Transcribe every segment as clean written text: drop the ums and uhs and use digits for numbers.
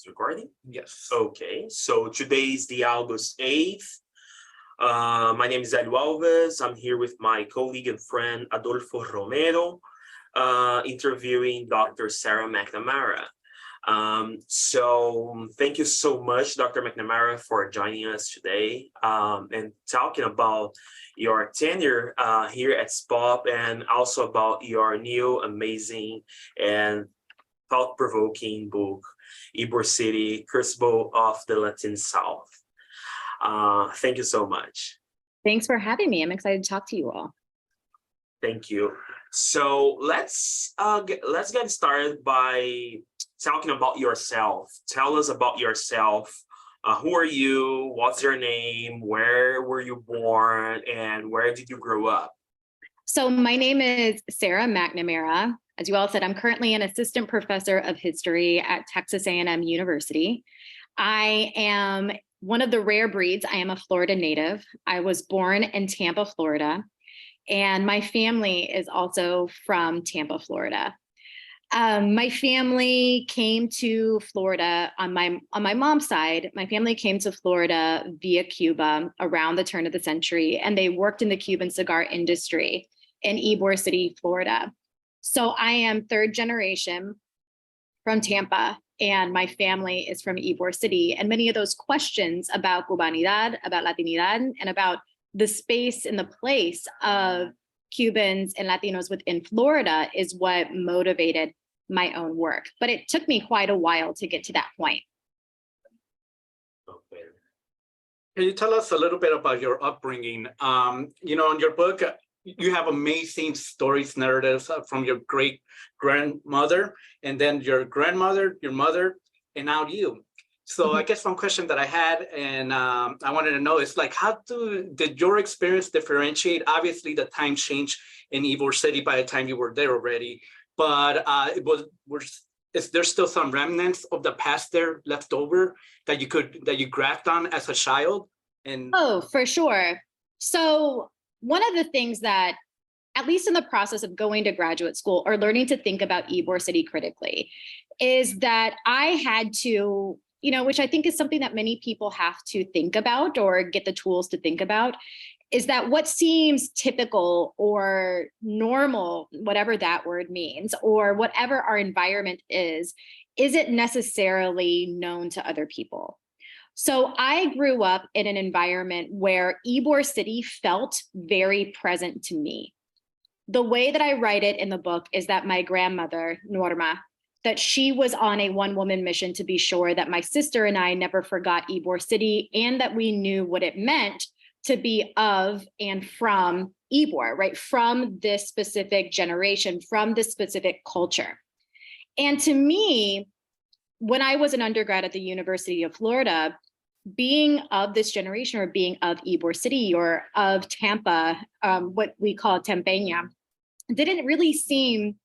It's recording? Yes. Okay, so today is the August 8th. My name is Alves. I'm here with my colleague and friend Adolfo Romero, interviewing Dr. Sarah McNamara. So thank you so much, Dr. McNamara, for joining us today and talking about your tenure here at SPOHP and also about your new amazing and thought-provoking book, Ybor City, Crucible of the Latin South. Thank you so much. Thanks for having me. I'm excited to talk to you all. Thank you. So let's get started by talking about yourself. Tell us about yourself. Who are you? What's your name? Where were you born? And where did you grow up? So my name is Sarah McNamara. As you all said, I'm currently an assistant professor of history at Texas A&M University. I am one of the rare breeds. I am a Florida native. I was born in Tampa, Florida, and my family is also from Tampa, Florida. My family came to Florida on my mom's side. My family came to Florida via Cuba around the turn of the century, and they worked in the Cuban cigar industry in Ybor City, Florida. So I am third generation from Tampa, and my family is from Ybor City. And many of those questions about Cubanidad, about Latinidad, and about the space and the place of Cubans and Latinos within Florida is what motivated my own work. But it took me quite a while to get to that point. Okay. Can you tell us a little bit about your upbringing? In your book, you have amazing stories, narratives from your great grandmother, and then your grandmother, your mother, and now you. So I guess one question that I had, and I wanted to know, is like, did your experience differentiate? Obviously, the time changed in Ybor City by the time you were there already, but is there still some remnants of the past there left over that you grasped on as a child? And oh, for sure. So one of the things that, at least in the process of going to graduate school or learning to think about Ybor City critically, is that I had to, which I think is something that many people have to think about or get the tools to think about, is that what seems typical or normal, whatever that word means, or whatever our environment isn't necessarily known to other people. So I grew up in an environment where Ybor City felt very present to me. The way that I write it in the book is that my grandmother, Norma, that she was on a one-woman mission to be sure that my sister and I never forgot Ybor City and that we knew what it meant to be of and from Ybor, right? From this specific generation, from this specific culture. And to me, when I was an undergrad at the University of Florida, being of this generation or being of Ybor City or of Tampa, what we call Tempeña, didn't really seem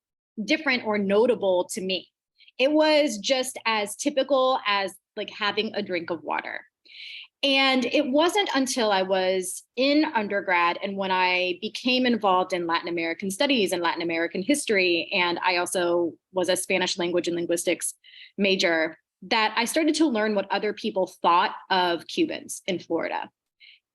different or notable to me. It was just as typical as like having a drink of water. And it wasn't until I was in undergrad and when I became involved in Latin American studies and Latin American history, and I also was a Spanish language and linguistics major, that I started to learn what other people thought of Cubans in Florida.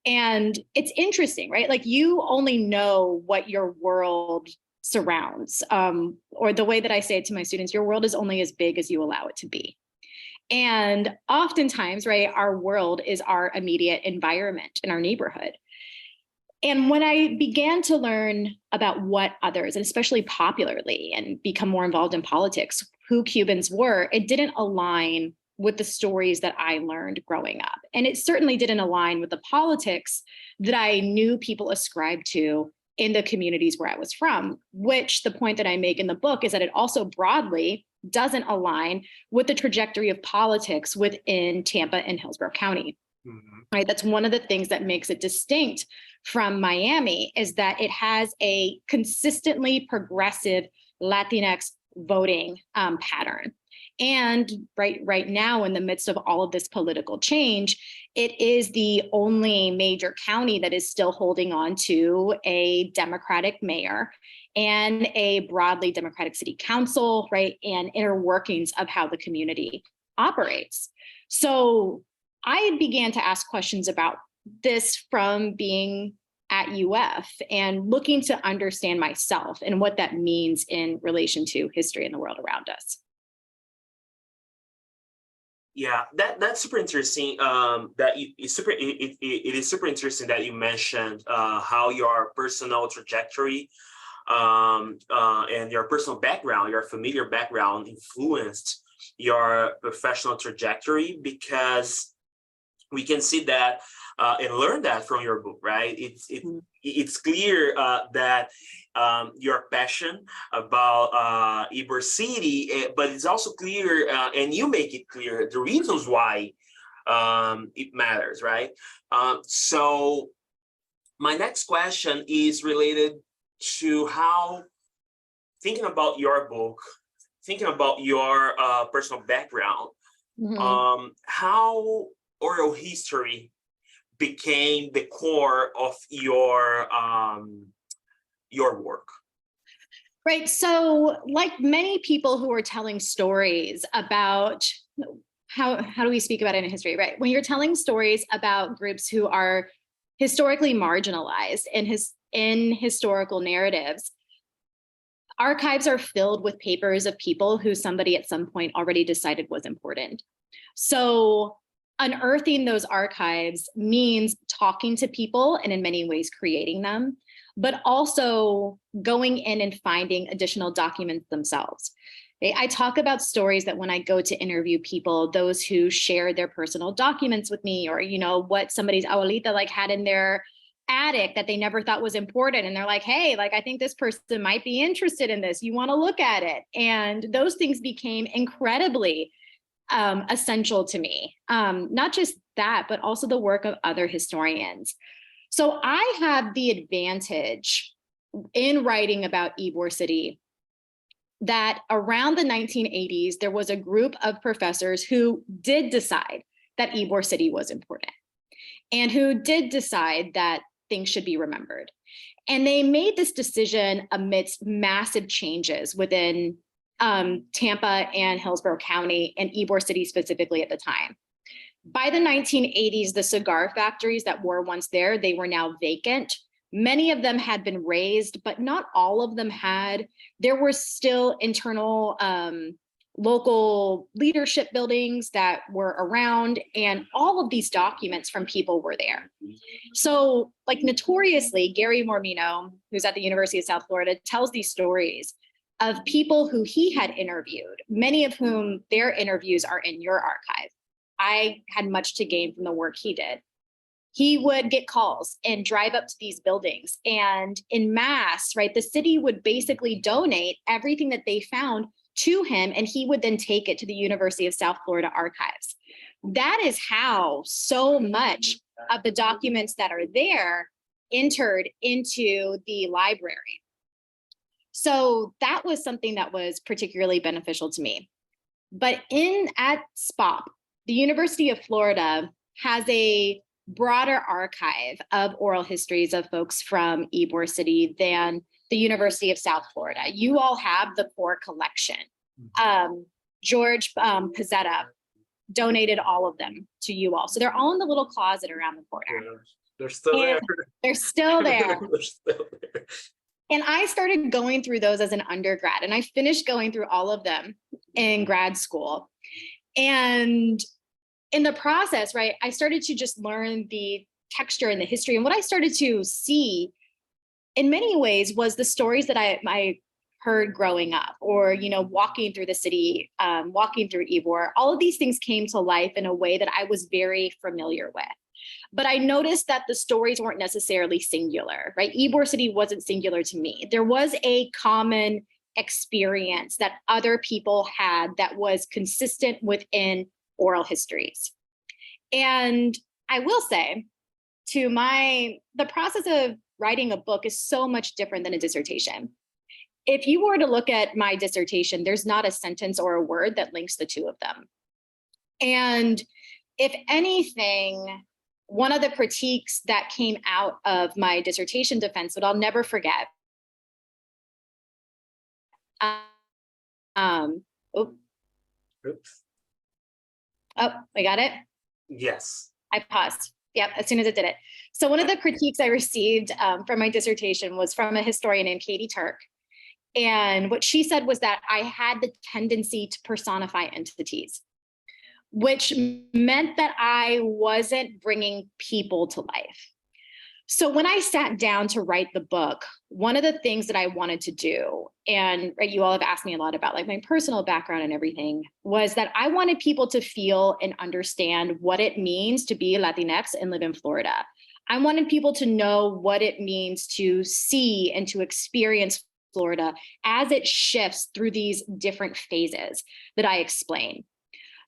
And it's interesting, right? Like you only know what your world surrounds, or the way that I say it to my students, your world is only as big as you allow it to be. And oftentimes, right, our world is our immediate environment in our neighborhood. And when I began to learn about what others, and especially popularly, and become more involved in politics, who Cubans were, it didn't align with the stories that I learned growing up. And it certainly didn't align with the politics that I knew people ascribed to in the communities where I was from, which the point that I make in the book is that it also broadly doesn't align with the trajectory of politics within Tampa and Hillsborough County. Right, that's one of the things that makes it distinct from Miami, is that it has a consistently progressive Latinx voting pattern. And right now, in the midst of all of this political change, it is the only major county that is still holding on to a Democratic mayor and a broadly Democratic city council, right, and inner workings of how the community operates. So I began to ask questions about this from being at UF and looking to understand myself and what that means in relation to history and the world around us. Yeah, that's super interesting. That you, it's super. It is super interesting that you mentioned how your personal trajectory, and your personal background, your familiar background, influenced your professional trajectory, because we can see that and learn that from your book, right? It's clear that your passion about Ybor City, but it's also clear, and you make it clear the reasons why it matters, right? So my next question is related to how, thinking about your book, thinking about your personal background, how oral history became the core of your work. Right. So like many people who are telling stories about how do we speak about it in history, right? When you're telling stories about groups who are historically marginalized in historical narratives, archives are filled with papers of people who somebody at some point already decided was important. So unearthing those archives means talking to people and in many ways creating them, but also going in and finding additional documents themselves. I talk about stories that when I go to interview people, those who share their personal documents with me, or, you know, what somebody's abuelita like had in their attic that they never thought was important. And they're like, hey, like, I think this person might be interested in this. You want to look at it. And those things became incredibly essential to me. Not just that, but also the work of other historians. So I have the advantage in writing about Ybor City that around the 1980s, there was a group of professors who did decide that Ybor City was important and who did decide that things should be remembered. And they made this decision amidst massive changes within Tampa and Hillsborough County and Ybor City specifically at the time. By the 1980s, the cigar factories that were once there, they were now vacant. Many of them had been razed, but not all of them had. There were still internal local leadership buildings that were around, and all of these documents from people were there. So, like, notoriously, Gary Mormino, who's at the University of South Florida, tells these stories of people who he had interviewed, many of whom their interviews are in your archive. I had much to gain from the work he did. He would get calls and drive up to these buildings, and in mass, right, the city would basically donate everything that they found to him, and he would then take it to the University of South Florida archives. That is how so much of the documents that are there entered into the library. So that was something that was particularly beneficial to me. But at SPOHP, the University of Florida has a broader archive of oral histories of folks from Ybor City than the University of South Florida. You all have the core collection. George Pizzetta donated all of them to you all. So they're all in the little closet around the corner. They're still there. They're still there. They're still there. And I started going through those as an undergrad, and I finished going through all of them in grad school. And in the process, right, I started to just learn the texture and the history. And what I started to see in many ways was the stories that I heard growing up, or, you know, walking through the city, walking through Ybor. All of these things came to life in a way that I was very familiar with. But I noticed that the stories weren't necessarily singular, right? Ybor City wasn't singular to me. There was a common experience that other people had that was consistent within oral histories. And I will say, the process of writing a book is so much different than a dissertation. If you were to look at my dissertation, there's not a sentence or a word that links the two of them. And if anything, one of the critiques that came out of my dissertation defense that I'll never forget, Oops. Oh, I got it. Yes. I paused. Yep, as soon as it did it. So one of the critiques I received from my dissertation was from a historian named Katie Turk. And what she said was that I had the tendency to personify entities, which meant that I wasn't bringing people to life. So when I sat down to write the book, one of the things that I wanted to do, and right, you all have asked me a lot about like my personal background and everything, was that I wanted people to feel and understand what it means to be Latinx and live in Florida. I wanted people to know what it means to see and to experience Florida as it shifts through these different phases that I explain.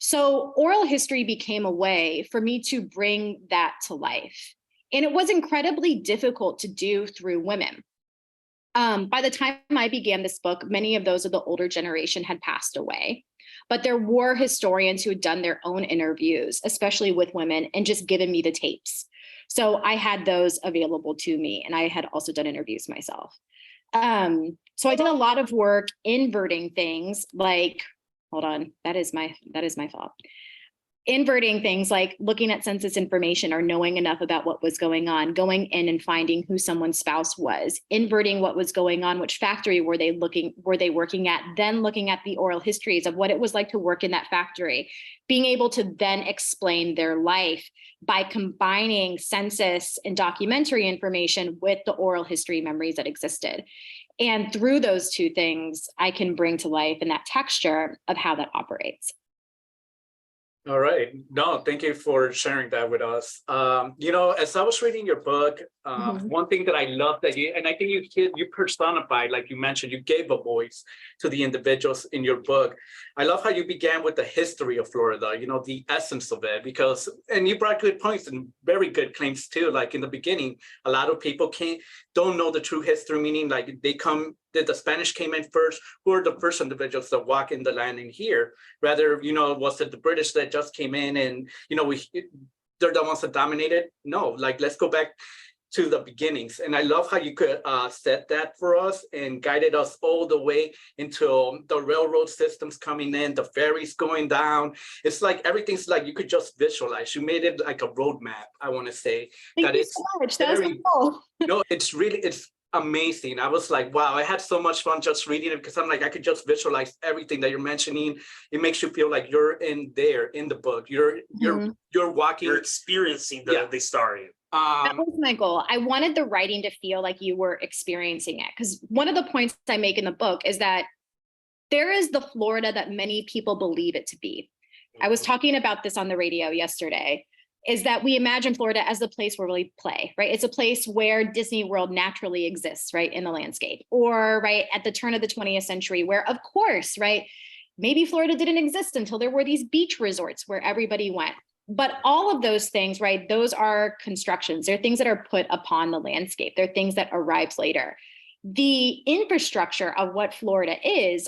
So oral history became a way for me to bring that to life. And it was incredibly difficult to do through women. By the time I began this book, many of those of the older generation had passed away. But there were historians who had done their own interviews, especially with women, and just given me the tapes. So I had those available to me, and I had also done interviews myself. So I did a lot of work inverting things like, hold on, that is my fault. Inverting things like looking at census information or knowing enough about what was going on, going in and finding who someone's spouse was, inverting what was going on, which factory were they working at, then looking at the oral histories of what it was like to work in that factory, being able to then explain their life by combining census and documentary information with the oral history memories that existed. And through those two things, I can bring to life in that texture of how that operates. All right. No, thank you for sharing that with us. As I was reading your book, one thing that I love that and I think you personified, like you mentioned, you gave a voice to the individuals in your book. I love how you began with the history of Florida, the essence of it, and you brought good points and very good claims too. Like in the beginning, a lot of people don't know the true history, meaning like that the Spanish came in first, who are the first individuals that walk in the land in here? Rather, was it the British that just came in and, they're the ones that dominated? No, like, let's go back to the beginnings. And I love how you could set that for us and guided us all the way into the railroad systems coming in, the ferries going down. It's like everything's like you could just visualize. You made it like a roadmap, I want to say. Thank you so much. That was so cool. No, it's amazing. I was like, wow, I had so much fun just reading it because I'm like, I could just visualize everything that you're mentioning. It makes you feel like you're in the book. You're walking. You're experiencing the story. That was my goal. I wanted the writing to feel like you were experiencing it. Because one of the points I make in the book is that there is the Florida that many people believe it to be. I was talking about this on the radio yesterday, is that we imagine Florida as the place where we play, right? It's a place where Disney World naturally exists, right, in the landscape. Or, right, at the turn of the 20th century, where, of course, right, maybe Florida didn't exist until there were these beach resorts where everybody went. But all of those things, right, those are constructions. They're things that are put upon the landscape. They're things that arrive later. The infrastructure of what Florida is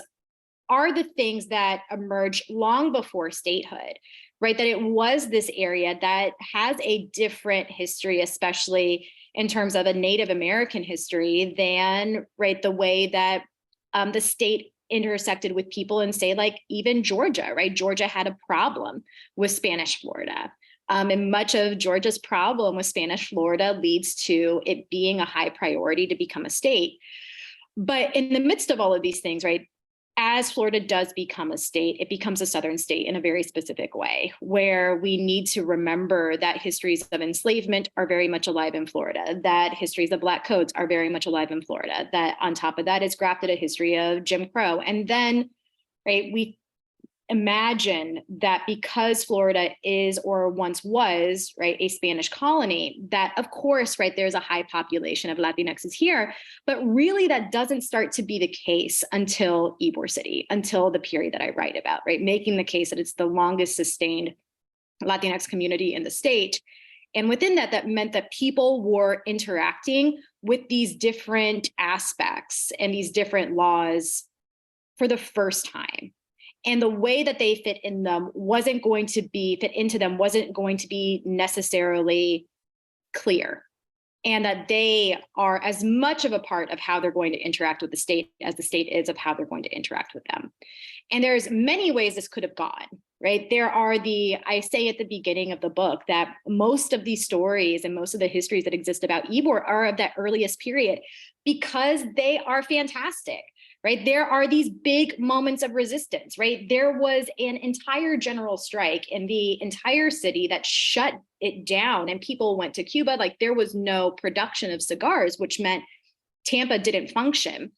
are the things that emerge long before statehood, right? That it was this area that has a different history, especially in terms of a Native American history than, right, the way that the state intersected with people in, say, like even Georgia, right? Georgia had a problem with Spanish Florida. And much of Georgia's problem with Spanish Florida leads to it being a high priority to become a state. But in the midst of all of these things, right, as Florida does become a state, it becomes a Southern state in a very specific way, where we need to remember that histories of enslavement are very much alive in Florida, that histories of Black codes are very much alive in Florida, that on top of that is grafted a history of Jim Crow. And then, right, we imagine that because Florida is or once was, right, a Spanish colony, that of course, right, there's a high population of Latinxes here, but really that doesn't start to be the case until Ybor City, until the period that I write about, right, making the case that it's the longest sustained Latinx community in the state. And within that, that meant that people were interacting with these different aspects and these different laws for the first time. And the way that they fit into them wasn't going to be necessarily clear. and that they are as much of a part of how they're going to interact with the state as the state is of how they're going to interact with them. And there's many ways this could have gone, right? There are I say at the beginning of the book that most of these stories and most of the histories that exist about Ybor are of that earliest period because they are fantastic, right? There are these big moments of resistance, right? There was an entire general strike in the entire city that shut it down and people went to Cuba. Like there was no production of cigars, which meant Tampa didn't function.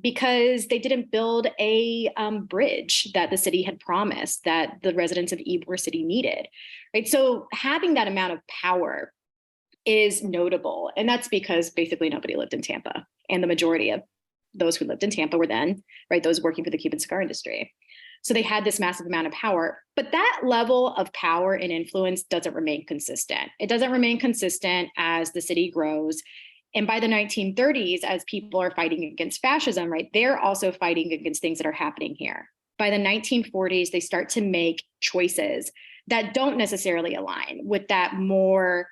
Because they didn't build a bridge that the city had promised that the residents of Ybor City needed, right? So having that amount of power is notable. And that's because basically nobody lived in Tampa. And the majority of those who lived in Tampa were then, right, those working for the Cuban cigar industry. So they had this massive amount of power. But that level of power and influence doesn't remain consistent. It doesn't remain consistent as the city grows. And by the 1930s, as people are fighting against fascism, right, they're also fighting against things that are happening here. By the 1940s, they start to make choices that don't necessarily align with that more,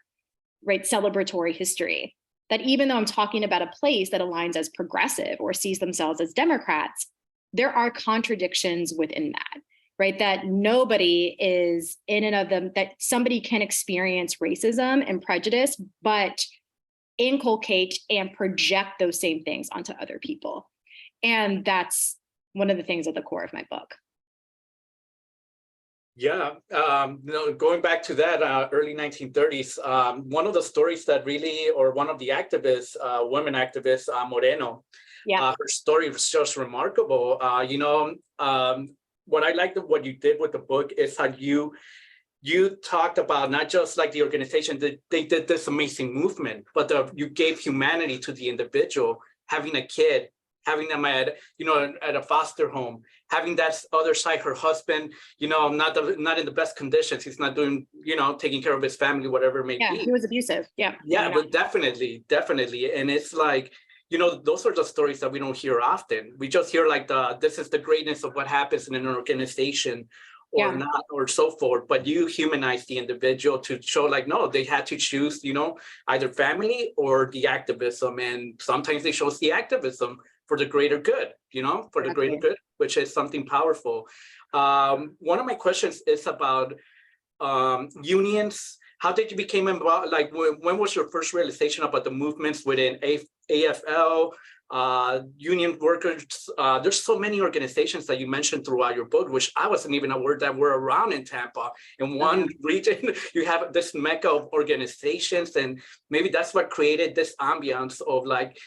right, celebratory history. That even though I'm talking about a place that aligns as progressive or sees themselves as Democrats, there are contradictions within that, right? That nobody is in and of them, that somebody can experience racism and prejudice, but inculcate and project those same things onto other people. And that's one of the things at the core of my book. Yeah, going back to that early 1930s, one of the stories that really, or one of the activists, women activists, Moreno, her story was just remarkable. What I liked of what you did with the book is how you talked about not just like the organization that they did this amazing movement, but you gave humanity to the individual, having a kid, having them at a foster home, having that other side, her husband, not in the best conditions. He's not doing, taking care of his family, whatever it may be. Yeah, he was abusive. Yeah. Yeah, but definitely. And it's like, those are the stories that we don't hear often. We just hear like this is the greatness of what happens in an organization or not, or so forth. But you humanize the individual to show like, no, they had to choose, either family or the activism. And sometimes they chose the activism for the greater good, for the greater good, which is something powerful. One of my questions is about unions. How did you become involved? Like, when was your first realization about the movements within AFL, union workers? There's so many organizations that you mentioned throughout your book, which I wasn't even aware that were around in Tampa. In one region, you have this mecca of organizations, and maybe that's what created this ambiance of like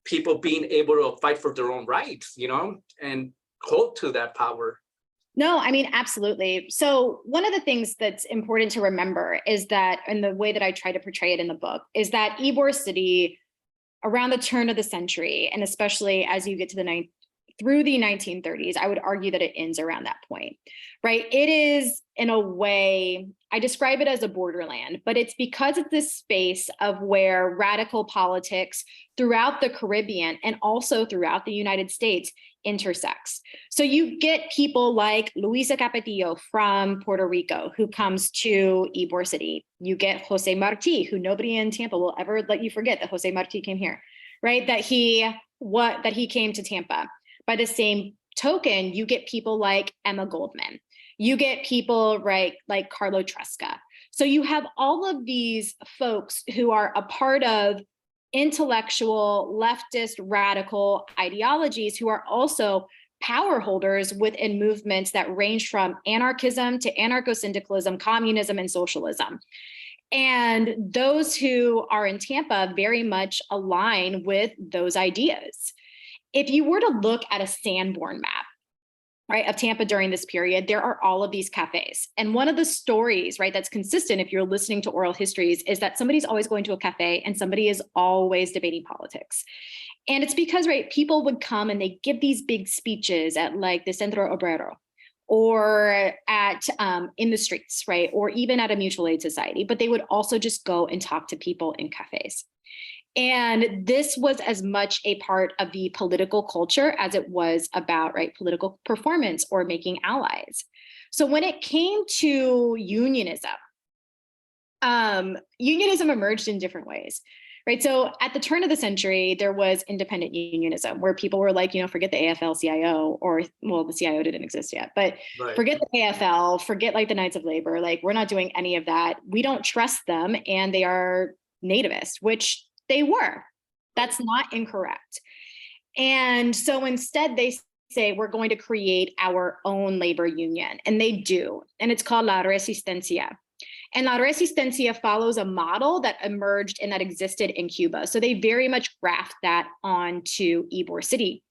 people being able to fight for their own rights, and hold to that power. No, I mean, absolutely. So one of the things that's important to remember is that, and the way that I try to portray it in the book, is that Ybor City, around the turn of the century, and especially as you get to through the 1930s, I would argue that it ends around that point, right? It is, in a way, I describe it as a borderland, but it's because it's this space of where radical politics throughout the Caribbean and also throughout the United States intersects. So you get people like Luisa Capetillo from Puerto Rico, who comes to Ybor City. You get Jose Marti, who nobody in Tampa will ever let you forget that Jose Marti came here, right? That he came to Tampa. By the same token, you get people like Emma Goldman. You get people, right, like Carlo Tresca. So you have all of these folks who are a part of intellectual, leftist, radical ideologies who are also power holders within movements that range from anarchism to anarcho-syndicalism, communism, and socialism. And those who are in Tampa very much align with those ideas. If you were to look at a Sanborn map, right, of Tampa during this period, there are all of these cafes. And one of the stories, right, that's consistent if you're listening to oral histories is that somebody's always going to a cafe and somebody is always debating politics. And it's because, right, people would come and they give these big speeches at like the Centro Obrero or at in the streets, right, or even at a mutual aid society, but they would also just go and talk to people in cafes. And this was as much a part of the political culture as it was about, right, political performance or making allies. So when it came to unionism, unionism emerged in different ways, right? So at the turn of the century, there was independent unionism where people were like, forget the AFL-CIO, or, well, the CIO didn't exist yet, but Right. forget the AFL, forget like the Knights of Labor, like we're not doing any of that. We don't trust them, and they are nativist, which they were. That's not incorrect. And so instead they say we're going to create our own labor union, and they do, and it's called La Resistencia. And La Resistencia follows a model that emerged and that existed in Cuba. So they very much graft that onto Ybor City.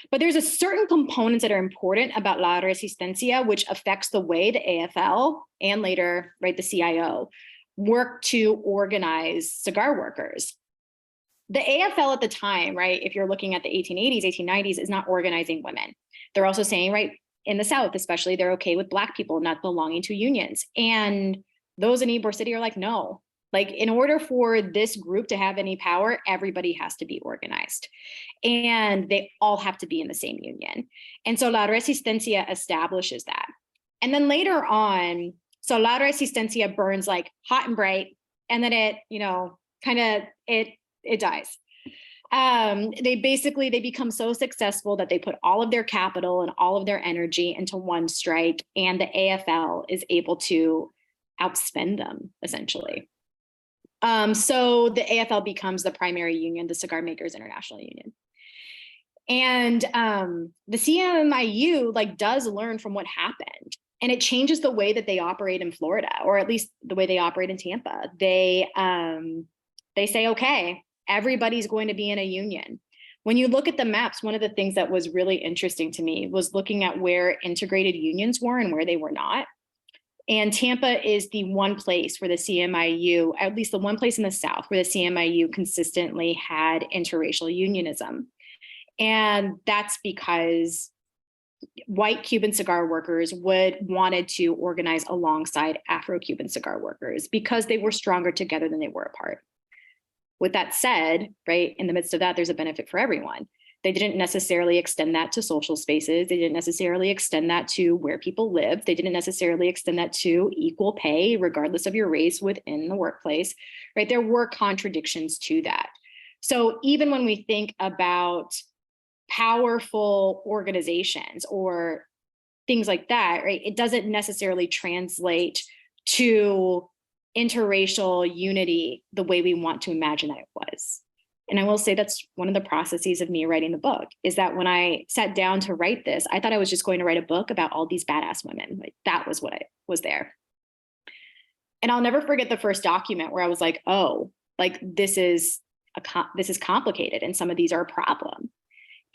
But there's a certain components that are important about La Resistencia, which affects the way the AFL and later, right, the CIO work to organize cigar workers. The AFL at the time, right, if you're looking at the 1880s, 1890s, is not organizing women. They're also saying, right, in the South especially, they're okay with Black people not belonging to unions. And those in Ybor City are like, no, like in order for this group to have any power, everybody has to be organized. And they all have to be in the same union. And so La Resistencia establishes that. And then later on, so La Resistencia burns like hot and bright, and then it, it dies. They become so successful that they put all of their capital and all of their energy into one strike, and the AFL is able to outspend them essentially. So the AFL becomes the primary union, the Cigar Makers International Union. And the CMIU does learn from what happened, and it changes the way that they operate in Florida, or at least the way they operate in Tampa. They say, okay, everybody's going to be in a union. When you look at the maps, one of the things that was really interesting to me was looking at where integrated unions were and where they were not. And Tampa is the one place where the CMIU, at least the one place in the South where the CMIU consistently had interracial unionism. And that's because white Cuban cigar workers wanted to organize alongside Afro-Cuban cigar workers because they were stronger together than they were apart. With that said, right, in the midst of that, there's a benefit for everyone. They didn't necessarily extend that to social spaces. They didn't necessarily extend that to where people live. They didn't necessarily extend that to equal pay, regardless of your race within the workplace, right? There were contradictions to that. So even when we think about powerful organizations or things like that, right, it doesn't necessarily translate to interracial unity the way we want to imagine that it was. And I will say that's one of the processes of me writing the book, is that when I sat down to write this, I thought I was just going to write a book about all these badass women. Like that was what I was there. And I'll never forget the first document where I was like, oh, like this is complicated and some of these are a problem.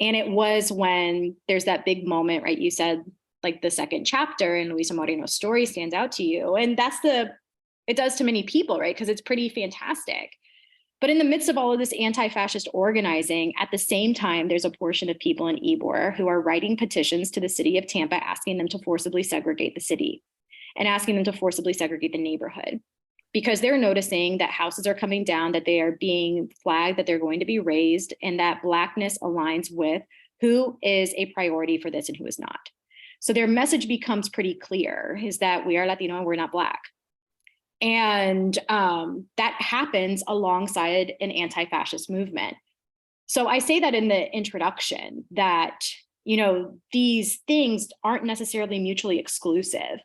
And it was when there's that big moment, right? You said like the second chapter and Luisa Moreno's story stands out to you. And it does to many people, right? Because it's pretty fantastic. But in the midst of all of this anti-fascist organizing, at the same time, there's a portion of people in Ybor who are writing petitions to the city of Tampa, asking them to forcibly segregate the city and asking them to forcibly segregate the neighborhood, because they're noticing that houses are coming down, that they are being flagged, that they're going to be raised, and that Blackness aligns with who is a priority for this and who is not. So their message becomes pretty clear, is that we are Latino and we're not Black. And that happens alongside an anti-fascist movement. So I say that in the introduction that, these things aren't necessarily mutually exclusive.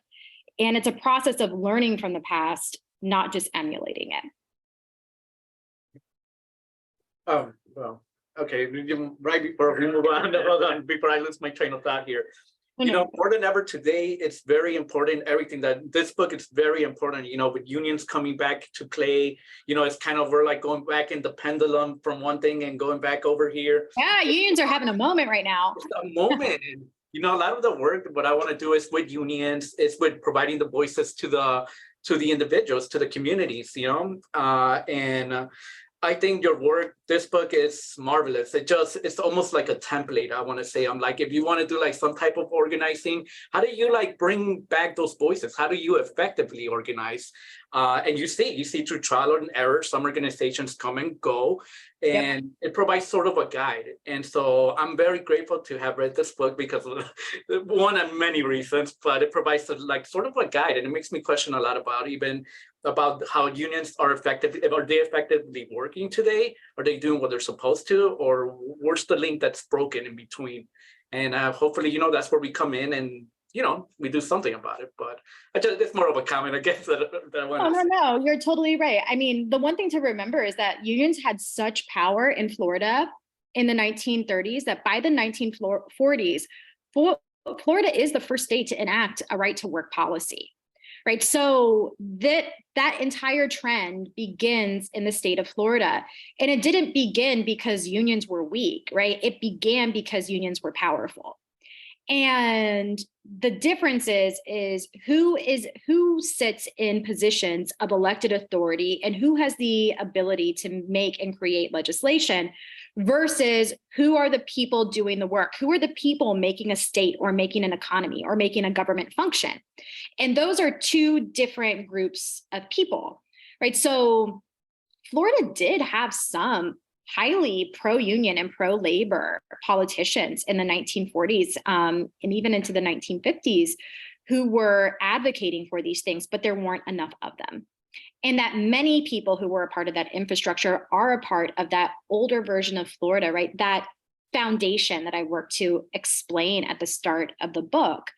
And it's a process of learning from the past, not just emulating it. Oh, well, okay. Right before we move on, hold on, before I lose my train of thought here. More than ever today, it's very important. Everything that this book is very important, with unions coming back to play, it's kind of, we're like going back in the pendulum from one thing and going back over here. Yeah, unions are having a moment right now. It's a moment. And, a lot of the work, what I want to do is with unions, is with providing the voices to the individuals, to the communities, and I think your work, this book is marvelous. It's almost like a template, I want to say. I'm like, if you want to do like some type of organizing, how do you like bring back those voices? How do you effectively organize? And you see through trial and error, some organizations come and go. and it provides sort of a guide. And so I'm very grateful to have read this book because of one of many reasons, but it provides like sort of a guide, and it makes me question a lot about even about how unions are effective. Are they effectively working today? Are they doing what they're supposed to? Or where's the link that's broken in between? And hopefully, that's where we come in and, we do something about it. But it's more of a comment, I guess, that I want to say. No, you're totally right. I mean, the one thing to remember is that unions had such power in Florida in the 1930s that by the 1940s, Florida is the first state to enact a right to work policy. Right. So that entire trend begins in the state of Florida. And it didn't begin because unions were weak, right? It began because unions were powerful. And the difference is who sits in positions of elected authority and who has the ability to make and create legislation versus who are the people doing the work, who are the people making a state or making an economy or making a government function. And those are two different groups of people, right? So Florida did have some highly pro-union and pro-labor politicians in the 1940s and even into the 1950s who were advocating for these things, but there weren't enough of them. And that many people who were a part of that infrastructure are a part of that older version of Florida, right? That foundation that I worked to explain at the start of the book,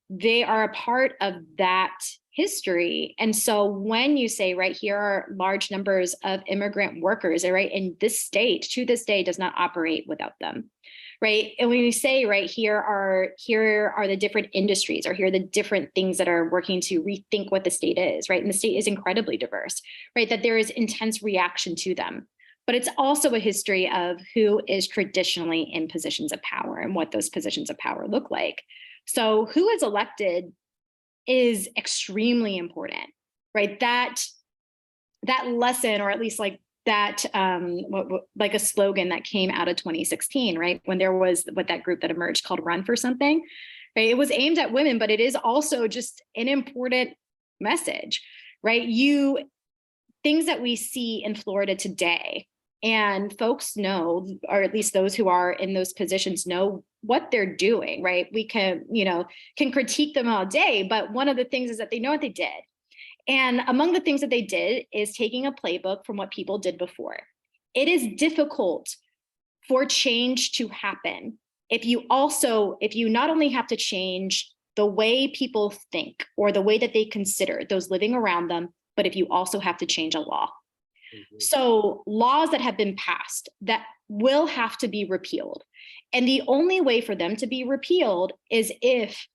they are a part of that history. And so when you say, right, here are large numbers of immigrant workers, right, and this state to this day does not operate without them. Right. And when you say, right, here are the different industries, or here are the different things that are working to rethink what the state is, right? And the state is incredibly diverse, right? That there is intense reaction to them. But it's also a history of who is traditionally in positions of power and what those positions of power look like. So who is elected is extremely important, right? That lesson, or at least like that, like a slogan that came out of 2016, right? When there was that group that emerged called Run for Something, right? It was aimed at women, but it is also just an important message, right? Things that we see in Florida today, and folks know, or at least those who are in those positions know what they're doing, right? We can critique them all day, but one of the things is that they know what they did. And among the things that they did is taking a playbook from what people did before. It is difficult for change to happen if you not only have to change the way people think or the way that they consider those living around them, but if you also have to change a law. Mm-hmm. So laws that have been passed that will have to be repealed. And the only way for them to be repealed is if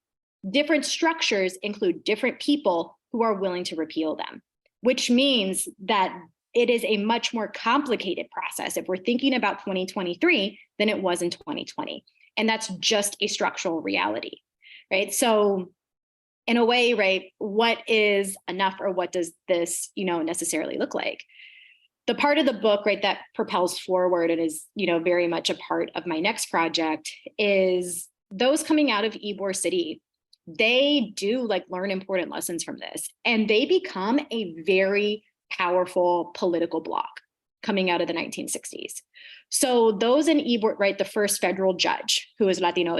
different structures include different people who are willing to repeal them, which means that it is a much more complicated process if we're thinking about 2023 than it was in 2020. And that's just a structural reality, right? So in a way, right, what is enough, or what does this, necessarily look like? The part of the book, right, that propels forward and is, very much a part of my next project is those coming out of Ybor City. They do learn important lessons from this, and they become a very powerful political bloc coming out of the 1960s. So those in Ybor, right, the first federal judge who is Latino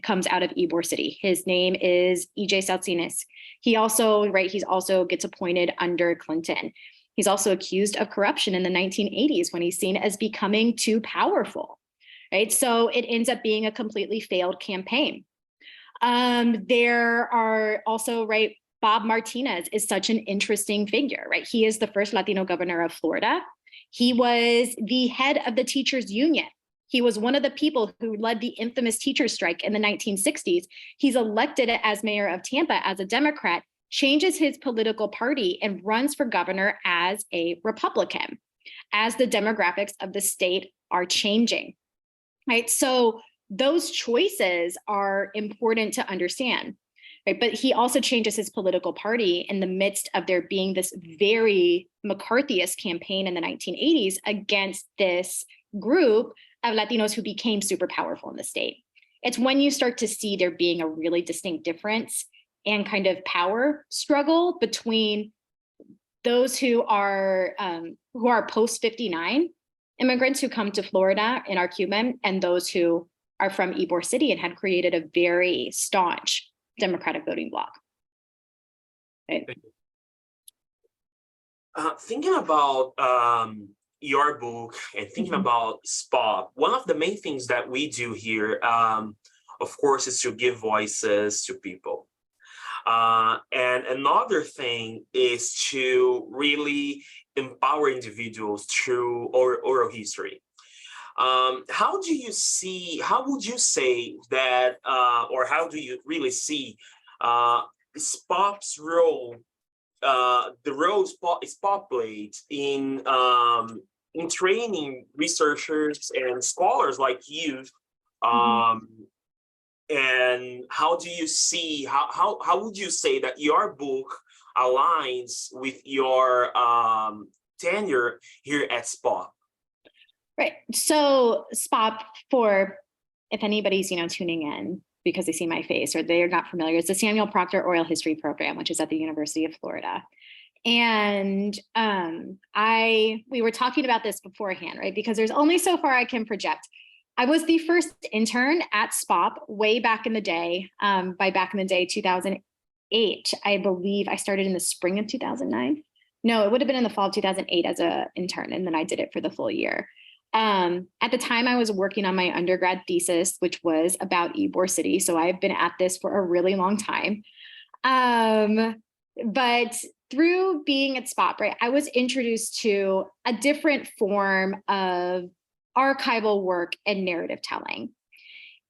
comes out of Ybor City. His name is E.J. Salcines. He's also gets appointed under Clinton. He's also accused of corruption in the 1980s when he's seen as becoming too powerful, right? So it ends up being a completely failed campaign. There are also, right, Bob Martinez is such an interesting figure, right? He is the first Latino governor of Florida. He was the head of the teachers union. He was one of the people who led the infamous teachers strike in the 1960s. He's elected as mayor of Tampa as a Democrat, changes his political party, and runs for governor as a Republican, as the demographics of the state are changing, right? So those choices are important to understand, right? But he also changes his political party in the midst of there being this very McCarthyist campaign in the 1980s against this group of Latinos who became super powerful in the state. It's when you start to see there being a really distinct difference and kind of power struggle between those who are post 59 immigrants who come to Florida and are Cuban, and those who are from Ybor City and had created a very staunch Democratic voting bloc. Right? Thinking about your book and thinking about SPOHP, one of the main things that we do here, of course, is to give voices to people. And another thing is to really empower individuals through oral history. How would you say that, or how do you really see SPOHP's role, the role SPOHP played in training researchers and scholars like you? And how do you see, how would you say that your book aligns with your tenure here at SPOHP? Right. So SPOHP, for if anybody's tuning in because they see my face or they're not familiar, it's the Samuel Proctor Oral History Program, which is at the University of Florida. And we were talking about this beforehand, right? Because there's only so far I can project. I was the first intern at SPOHP way back in the day. By back in the day, 2008, I believe I started in the spring of 2009. No, it would have been in the fall of 2008 as an intern, and then I did it for the full year. At the time, I was working on my undergrad thesis, which was about Ybor City. So I've been at this for a really long time. But through being at SPOHP, right, I was introduced to a different form of archival work and narrative telling.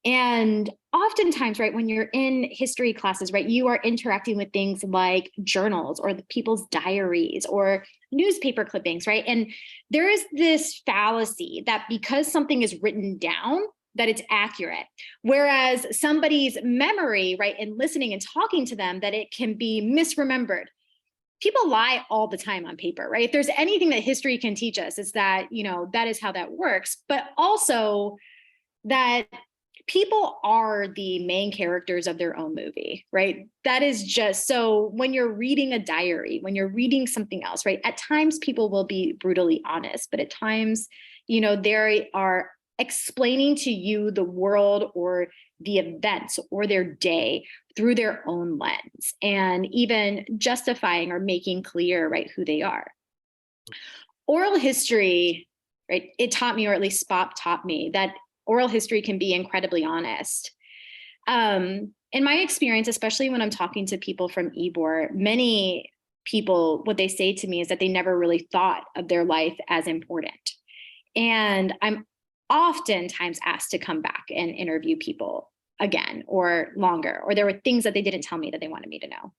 And oftentimes, right, when you're in history classes, right, you are interacting with things like journals or the people's diaries or newspaper clippings, right? And there is this fallacy that because something is written down, that it's accurate. Whereas somebody's memory, right, and listening and talking to them, that it can be misremembered. People lie all the time on paper, right? If there's anything that history can teach us, it's that, that is how that works, but also that people are the main characters of their own movie, right? That is just, so when you're reading a diary, when you're reading something else, right? At times people will be brutally honest, but at times, they are explaining to you the world or the events or their day through their own lens, and even justifying or making clear, right, who they are. Oral history, right, it taught me, or at least SPOHP taught me, that oral history can be incredibly honest. In my experience, especially when I'm talking to people from Ybor, many people, what they say to me is that they never really thought of their life as important. And I'm oftentimes asked to come back and interview people again or longer, or there were things that they didn't tell me that they wanted me to know.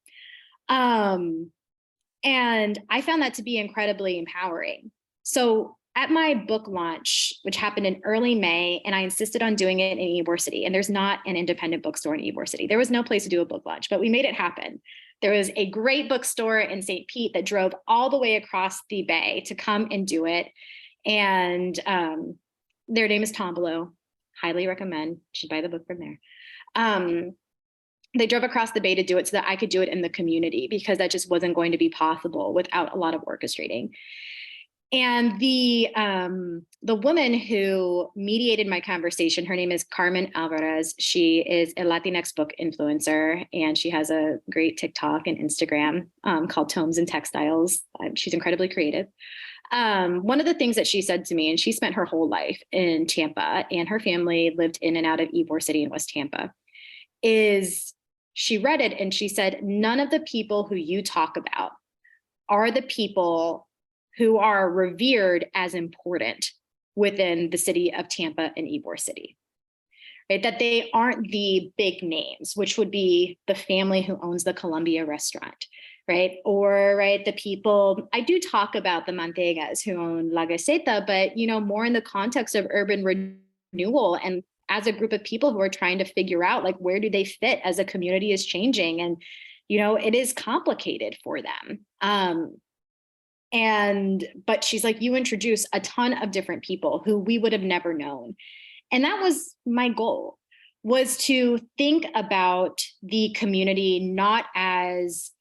And I found that to be incredibly empowering. So at my book launch, which happened in early May, and I insisted on doing it in Ybor City, and there's not an independent bookstore in Ybor City. There was no place to do a book launch, but we made it happen. There was a great bookstore in St. Pete that drove all the way across the bay to come and do it. And their name is Tombolo. Highly recommend. You should buy the book from there. They drove across the bay to do it so that I could do it in the community, because that just wasn't going to be possible without a lot of orchestrating. And the woman who mediated my conversation, her name is Carmen Alvarez. She is a Latinx book influencer, and she has a great TikTok and Instagram called Tomes and Textiles. She's incredibly creative. One of the things that she said to me, and she spent her whole life in Tampa, and her family lived in and out of Ybor City in West Tampa, is she read it and she said, none of the people who you talk about are the people who are revered as important within the city of Tampa and Ybor City, right? That they aren't the big names, which would be the family who owns the Columbia restaurant, right? Or, right, the people, I do talk about the Mantegas who own La Gaceta, but, more in the context of urban renewal and as a group of people who are trying to figure out, like, where do they fit as a community is changing? And, it is complicated for them. But she's like, you introduce a ton of different people who we would have never known. And that was my goal, was to think about the community not as,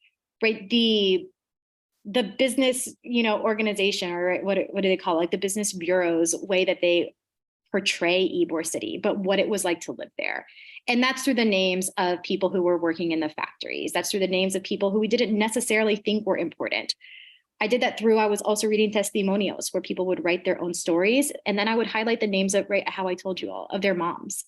right, the the business, organization, or what do they call it? Like the business bureau's way that they portray Ybor City, but what it was like to live there. And that's through the names of people who were working in the factories. That's through the names of people who we didn't necessarily think were important. I did that I was also reading testimonials where people would write their own stories. And then I would highlight the names of, right, how I told you all, of their moms.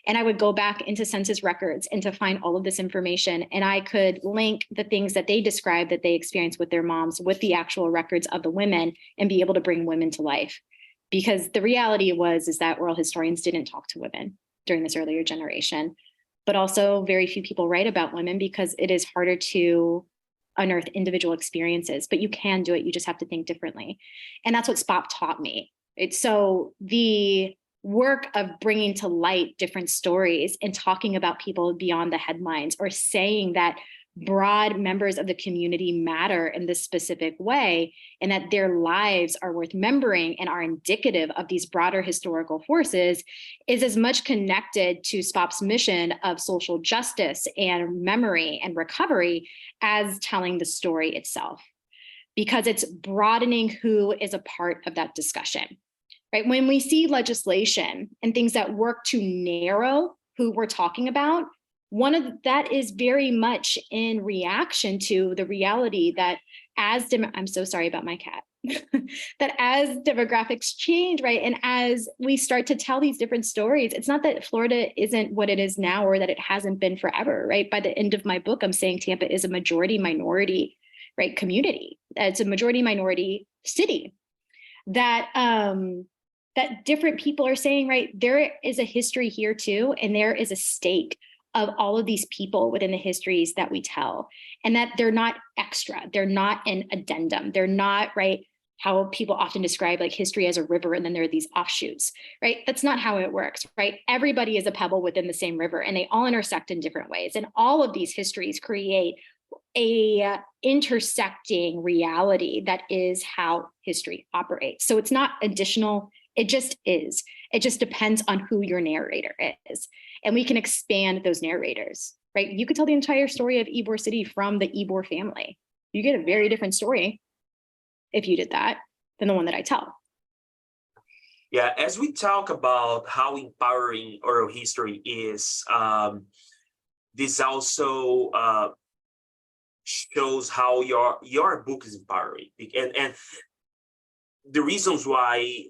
And I would go back into census records and to find all of this information. And I could link the things that they described that they experienced with their moms with the actual records of the women and be able to bring women to life. Because the reality is that oral historians didn't talk to women during this earlier generation, but also very few people write about women because it is harder to unearth individual experiences, but you can do it. You just have to think differently. And that's what SPOHP taught me. So the work of bringing to light different stories and talking about people beyond the headlines, or saying that broad members of the community matter in this specific way, and that their lives are worth remembering and are indicative of these broader historical forces, is as much connected to SPOHP's mission of social justice and memory and recovery as telling the story itself, because it's broadening who is a part of that discussion. Right? When we see legislation and things that work to narrow who we're talking about, that is very much in reaction to the reality that I'm so sorry about my cat, that as demographics change, right, and as we start to tell these different stories, it's not that Florida isn't what it is now or that it hasn't been forever, right? By the end of my book, I'm saying Tampa is a majority minority, right, community. It's a majority minority city that different people are saying, right, there is a history here too, and there is a stake of all of these people within the histories that we tell, and that they're not extra, they're not an addendum, they're not, right, how people often describe like history as a river and then there are these offshoots, right? That's not how it works, right? Everybody is a pebble within the same river and they all intersect in different ways. And all of these histories create a intersecting reality that is how history operates. So it's not additional, it just is. It just depends on who your narrator is. And we can expand those narrators, right? You could tell the entire story of Ybor City from the Ybor family. You get a very different story if you did that than the one that I tell. Yeah, as we talk about how empowering oral history is, this also shows how your book is empowering. And the reasons why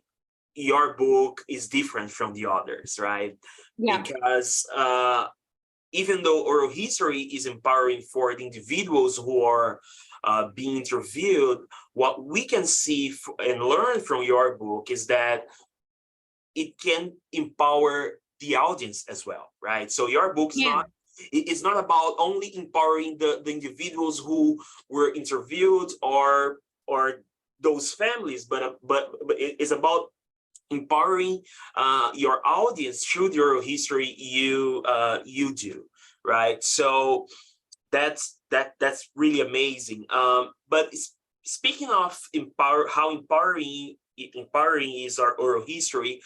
your book is different from the others, right? Yeah. Because even though oral history is empowering for the individuals who are being interviewed, what we can see and learn from your book is that it can empower the audience as well, right? So your book is not about only empowering the individuals who were interviewed or those families, but it's about empowering your audience through the oral history you do, right? So that's really amazing. But speaking of how empowering is our oral history,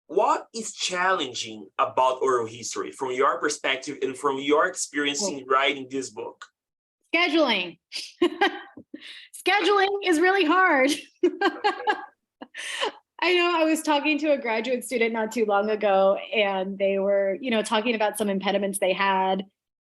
what is challenging about oral history from your perspective and from your experience in writing this book? Scheduling. Scheduling is really hard. I know I was talking to a graduate student not too long ago, and they were, talking about some impediments they had.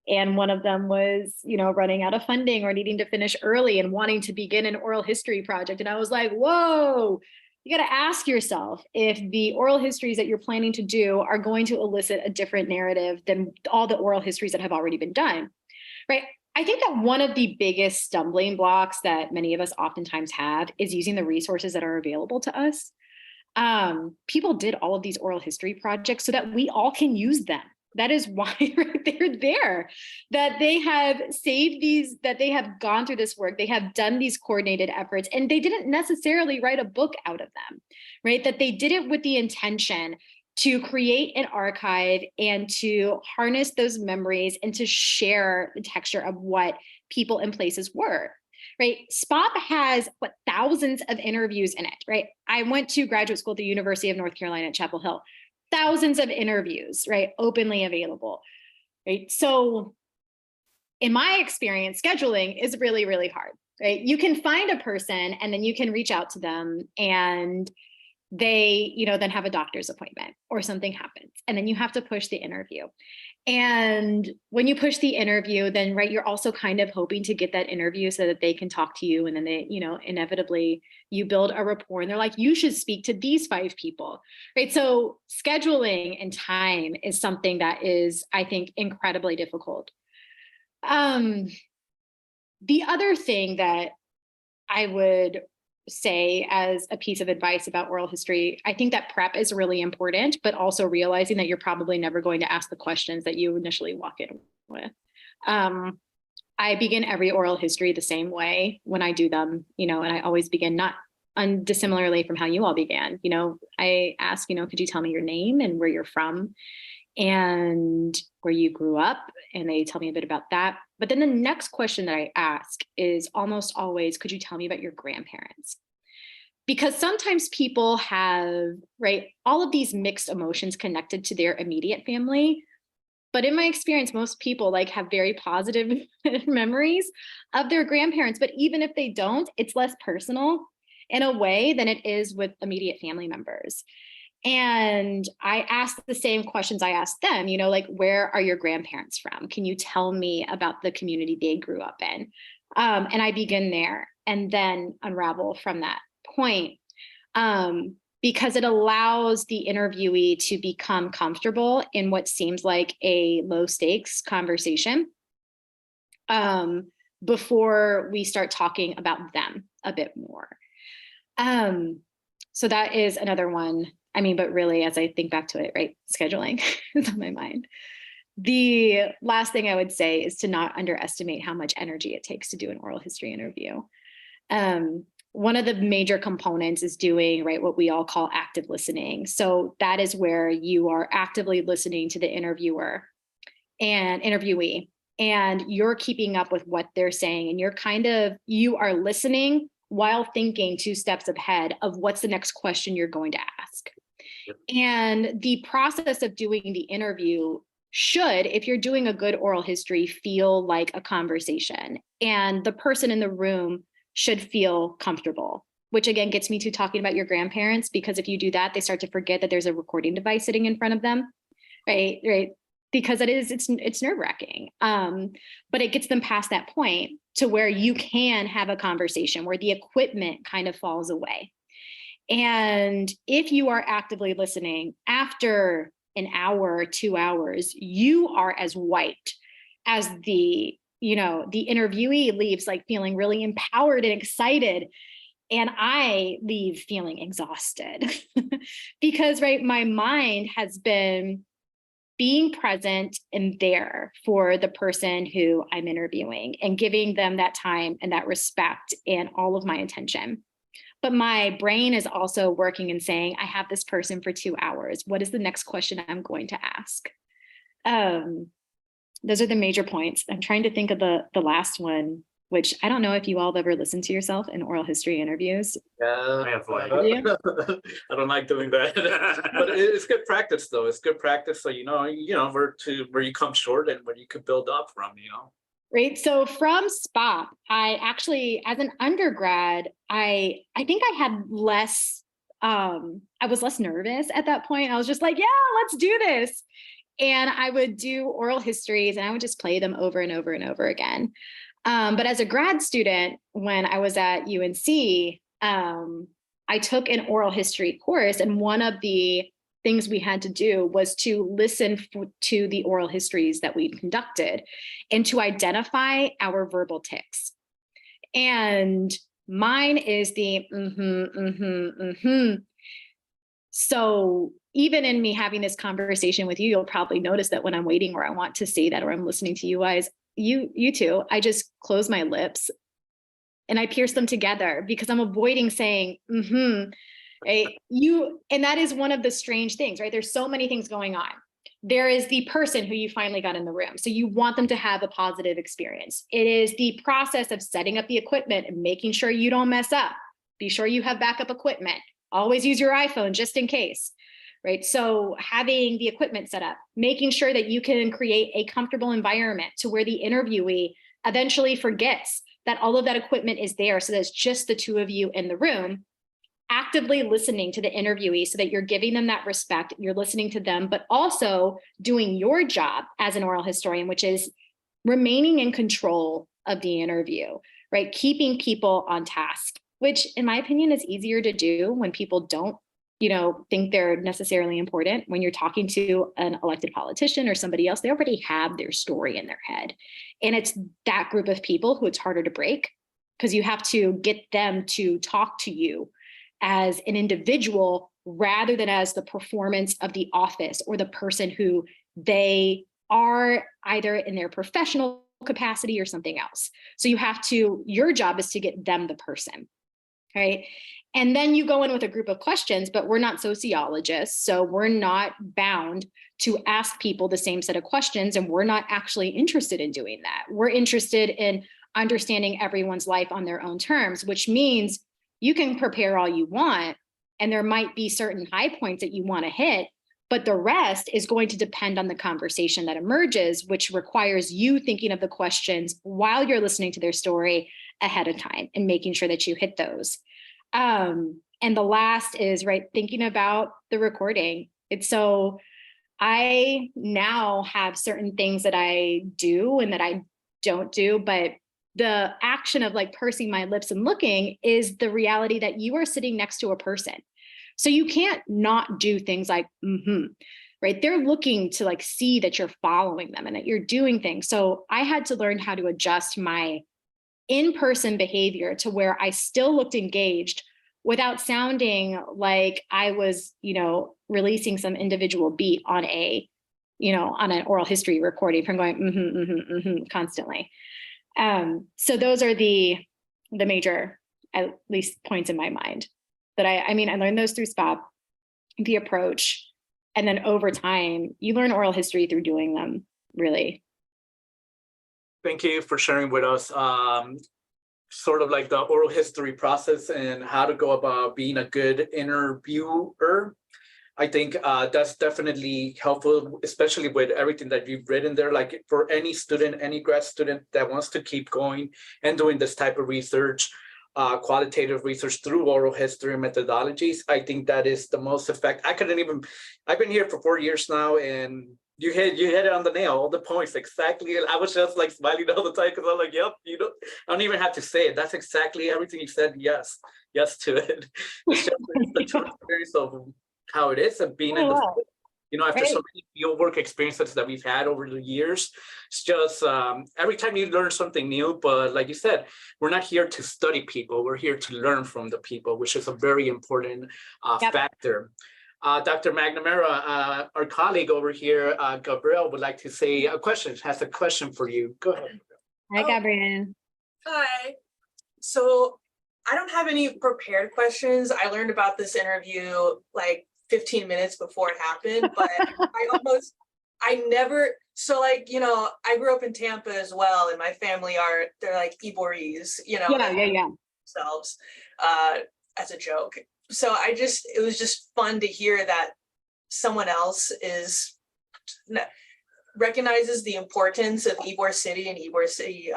And one of them was, running out of funding or needing to finish early and wanting to begin an oral history project. And I was like, whoa, you got to ask yourself if the oral histories that you're planning to do are going to elicit a different narrative than all the oral histories that have already been done, right? I think that one of the biggest stumbling blocks that many of us oftentimes have is using the resources that are available to us. People did all of these oral history projects so that we all can use them. That is why they're there, that they have saved these, that they have gone through this work, they have done these coordinated efforts, and they didn't necessarily write a book out of them, right? That they did it with the intention to create an archive and to harness those memories and to share the texture of what people and places were, right? SPOHP has thousands of interviews in it, right? I went to graduate school at the University of North Carolina at Chapel Hill. Thousands of interviews, right? Openly available, right? So in my experience, scheduling is really, really hard, right? You can find a person and then you can reach out to them and they, then have a doctor's appointment or something happens. And then you have to push the interview. And when you push the interview, then, right, you're also kind of hoping to get that interview so that they can talk to you. And then they, inevitably you build a rapport and they're like, you should speak to these 5 people, right? So scheduling and time is something that is, I think, incredibly difficult. The other thing that I would say as a piece of advice about oral history, I think that prep is really important, but also realizing that you're probably never going to ask the questions that you initially walk in with. I begin every oral history the same way when I do them, and I always begin not dissimilarly from how you all began. I ask, could you tell me your name and where you're from and where you grew up? And they tell me a bit about that. But then the next question that I ask is almost always, could you tell me about your grandparents? Because sometimes people have, right, all of these mixed emotions connected to their immediate family. But in my experience, most people have very positive memories of their grandparents. But even if they don't, it's less personal in a way than it is with immediate family members. And I ask the same questions I asked them, where are your grandparents from? Can you tell me about the community they grew up in? And I begin there and then unravel from that point, because it allows the interviewee to become comfortable in what seems like a low stakes conversation before we start talking about them a bit more. So that is another one. But really, as I think back to it, right, scheduling is on my mind. The last thing I would say is to not underestimate how much energy it takes to do an oral history interview. One of the major components is doing, right, what we all call active listening. So that is where you are actively listening to the interviewer and interviewee, and you're keeping up with what they're saying. And you are listening while thinking 2 steps ahead of what's the next question you're going to ask. And the process of doing the interview should, if you're doing a good oral history, feel like a conversation. And the person in the room should feel comfortable, which again gets me to talking about your grandparents, because if you do that, they start to forget that there's a recording device sitting in front of them, right? Because it's nerve-wracking. But it gets them past that point to where you can have a conversation where the equipment kind of falls away. And if you are actively listening after an hour or 2 hours, you are as white as the interviewee leaves feeling really empowered and excited. And I leave feeling exhausted because, right, my mind has been being present and there for the person who I'm interviewing and giving them that time and that respect and all of my attention. But my brain is also working and saying, I have this person for 2 hours. What is the next question I'm going to ask? Those are the major points. I'm trying to think of the last one, which I don't know if you all have ever listened to yourself in oral history interviews. Yeah, I have like, I don't like doing that, but it's good practice though. It's good practice. So, where you come short and where you could build up from, Right. So from SPOHP, I actually, as an undergrad, I think I had less, I was less nervous at that point. I was just like, yeah, let's do this. And I would do oral histories and I would just play them over and over and over again. But as a grad student, when I was at UNC, I took an oral history course, and one of the things we had to do was to listen to the oral histories that we conducted and to identify our verbal tics. And mine is the So even in me having this conversation with you, you'll probably notice that when I'm waiting or I want to say that, or I'm listening to you guys, you two, I just close my lips and I pierce them together because I'm avoiding saying, right? And that is one of the strange things, right? There's so many things going on. There is the person who you finally got in the room. So you want them to have a positive experience. It is the process of setting up the equipment and making sure you don't mess up. Be sure you have backup equipment. Always use your iPhone just in case, right? So having the equipment set up, making sure that you can create a comfortable environment to where the interviewee eventually forgets that all of that equipment is there. So there's just the two of you in the room, actively listening to the interviewee so that you're giving them that respect, you're listening to them, but also doing your job as an oral historian, which is remaining in control of the interview, right? Keeping people on task, which in my opinion is easier to do when people don't, think they're necessarily important. When you're talking to an elected politician or somebody else, they already have their story in their head. And it's that group of people who it's harder to break, because you have to get them to talk to you as an individual rather than as the performance of the office or the person who they are, either in their professional capacity or something else. So your job is to get them the person, right? And then you go in with a group of questions, but we're not sociologists, so we're not bound to ask people the same set of questions, and we're not actually interested in doing that. We're interested in understanding everyone's life on their own terms, which means you can prepare all you want, and there might be certain high points that you want to hit, but the rest is going to depend on the conversation that emerges, which requires you thinking of the questions while you're listening to their story ahead of time and making sure that you hit those. And the last is, right, thinking about the recording. I now have certain things that I do and that I don't do, but the action of like pursing my lips and looking is the reality that you are sitting next to a person. So you can't not do things like, right? They're looking to like see that you're following them and that you're doing things. So I had to learn how to adjust my in-person behavior to where I still looked engaged without sounding like I was, releasing some individual beat on on an oral history recording from going constantly. So those are the major, at least, points in my mind that I learned those through SPOHP, the approach, and then over time, you learn oral history through doing them, really. Thank you for sharing with us sort of like the oral history process and how to go about being a good interviewer. I think that's definitely helpful, especially with everything that you've written there. Like for any student, any grad student that wants to keep going and doing this type of research, qualitative research through oral history methodologies, I think that is the most effective. I've been here for 4 years now, and you hit it on the nail, all the points exactly. And I was just like smiling all the time because I'm like, yep, I don't even have to say it. That's exactly everything you said. Yes to it. It's just the true experience of how it is and being in the, after so many field work experiences that we've had over the years. It's just every time you learn something new. But like you said, we're not here to study people. We're here to learn from the people, which is a very important factor. Dr. McNamara, our colleague over here, Gabrielle, would like to say has a question for you. Go ahead. Hi, Gabrielle. Hi. So I don't have any prepared questions. I learned about this interview like 15 minutes before it happened, but I grew up in Tampa as well, and my family they're like Iborese, themselves as a joke. So it was just fun to hear that someone else recognizes the importance of Ybor City and Ybor City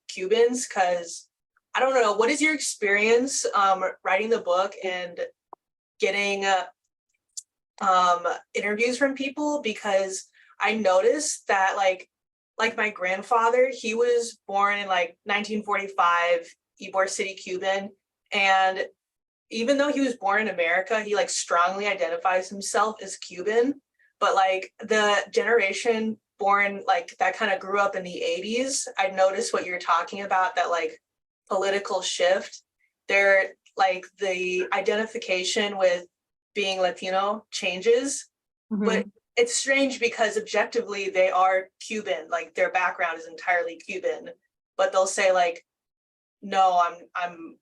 Cubans, because I don't know, what is your experience writing the book and getting interviews from people? Because I noticed that like my grandfather, he was born in like 1945, Ybor City Cuban, and even though he was born in America, he like strongly identifies himself as Cuban. But like the generation born like that kind of grew up in the 80s, I noticed what you're talking about, that like political shift. They're like the identification with being Latino changes. But it's strange because objectively they are Cuban, like their background is entirely Cuban, but they'll say like, no, I'm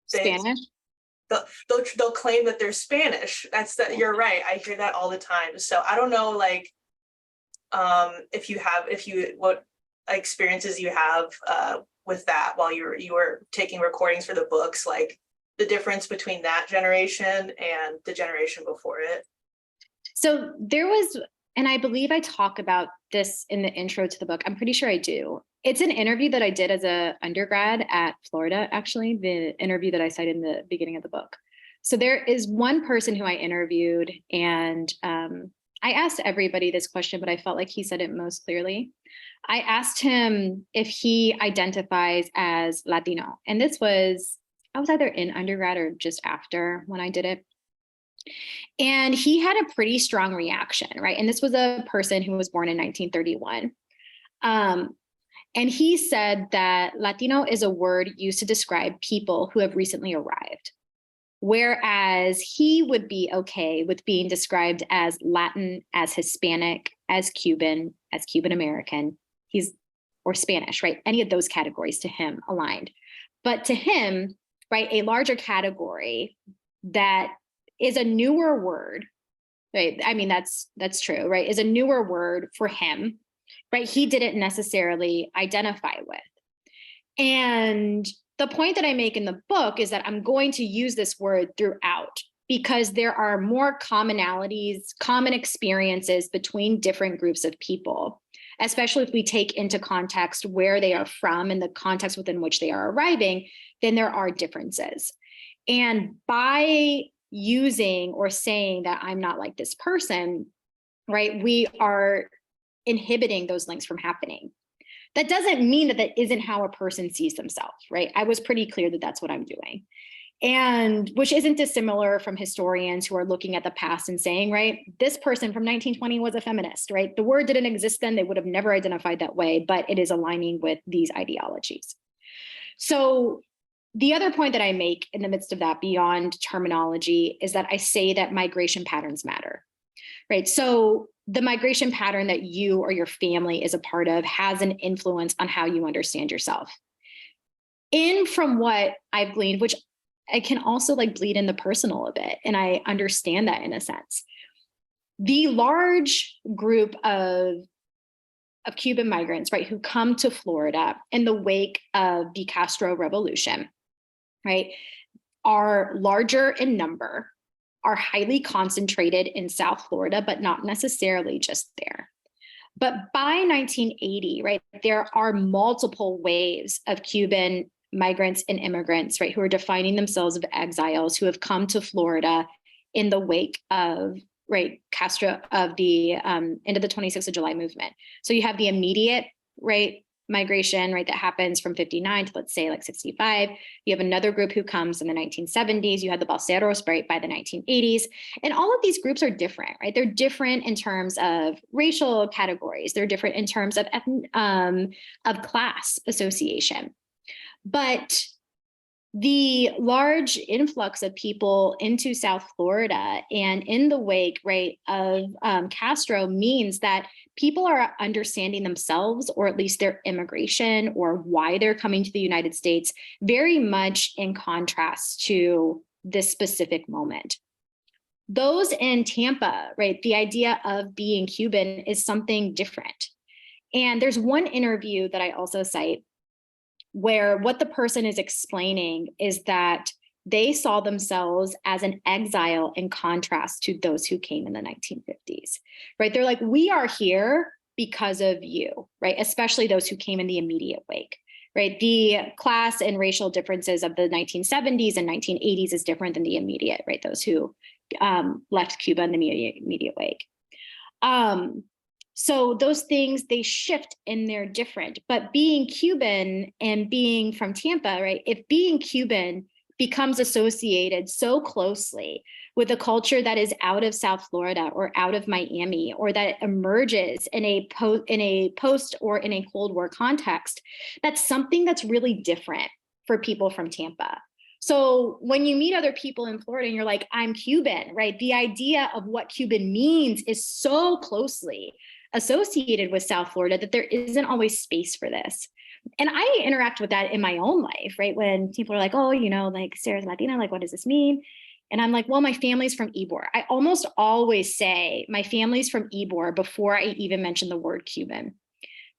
Spanish. They'll claim that they're Spanish. You're right. I hear that all the time. So I don't know, like, what experiences you have with that while you were taking recordings for the books, like the difference between that generation and the generation before it. So there was, and I believe I talk about this in the intro to the book. I'm pretty sure I do. It's an interview that I did as an undergrad at Florida, actually, the interview that I cited in the beginning of the book. So there is one person who I interviewed, and I asked everybody this question, but I felt like he said it most clearly. I asked him if he identifies as Latino. And I was either in undergrad or just after when I did it. And he had a pretty strong reaction, right? And this was a person who was born in 1931. And he said that Latino is a word used to describe people who have recently arrived, whereas he would be okay with being described as Latin, as Hispanic, as Cuban American, or Spanish, right? Any of those categories to him aligned. But to him, right, a larger category that is a newer word, right? I mean, that's true, right? Is a newer word for him, right? He didn't necessarily identify with. And the point that I make in the book is that I'm going to use this word throughout because there are more commonalities, common experiences between different groups of people, especially if we take into context where they are from and the context within which they are arriving, then there are differences. And by using or saying that I'm not like this person, right, we are inhibiting those links from happening. That doesn't mean that that isn't how a person sees themselves, right? I was pretty clear that that's what I'm doing. And which isn't dissimilar from historians who are looking at the past and saying, right, this person from 1920 was a feminist, right? The word didn't exist then, they would have never identified that way, but it is aligning with these ideologies. So the other point that I make in the midst of that beyond terminology is that I say that migration patterns matter, right? So the migration pattern that you or your family is a part of has an influence on how you understand yourself. From what I've gleaned, which I can also like bleed in the personal a bit, and I understand that in a sense. The large group of Cuban migrants, right, who come to Florida in the wake of the Castro Revolution, right, are larger in number, are highly concentrated in South Florida, but not necessarily just there. But by 1980, right, there are multiple waves of Cuban migrants and immigrants, right, who are defining themselves as exiles who have come to Florida in the wake of, right, Castro, of the end of the 26th of July movement. So you have the immediate, right, migration, right, that happens from 59 to, let's say, like 65. You have another group who comes in the 1970s. You had the Balseros, right, by the 1980s. And all of these groups are different, right? They're different in terms of racial categories. They're different in terms of class association. But the large influx of people into South Florida and in the wake, right, of Castro means that people are understanding themselves, or at least their immigration or why they're coming to the United States, very much in contrast to this specific moment. Those in Tampa, right, the idea of being Cuban is something different. And there's one interview that I also cite where what the person is explaining is that they saw themselves as an exile in contrast to those who came in the 1950s, right? They're like, we are here because of you, right? Especially those who came in the immediate wake, right? The class and racial differences of the 1970s and 1980s is different than the immediate, right? Those who left Cuba in the immediate wake. So those things, they shift and they're different. But being Cuban and being from Tampa, right? If being Cuban becomes associated so closely with a culture that is out of South Florida or out of Miami, or that emerges in a post or in a Cold War context, that's something that's really different for people from Tampa. So when you meet other people in Florida and you're like, I'm Cuban, right? The idea of what Cuban means is so closely associated with South Florida that there isn't always space for this. And I interact with that in my own life, right? When people are like, oh, you know, like Sarah's Latina, like, what does this mean? And I'm like, well, my family's from Ybor. I almost always say my family's from Ybor before I even mention the word Cuban.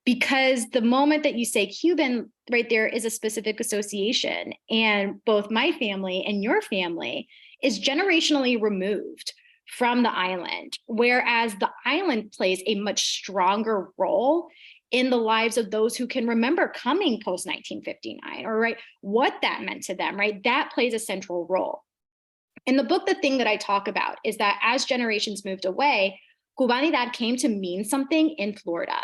Because the moment that you say Cuban, right, there is a specific association. And both my family and your family is generationally removed from the island, whereas the island plays a much stronger role in the lives of those who can remember coming post 1959, or right, what that meant to them, right? That plays a central role. In the book, the thing that I talk about is that as generations moved away, Cubanidad came to mean something in Florida.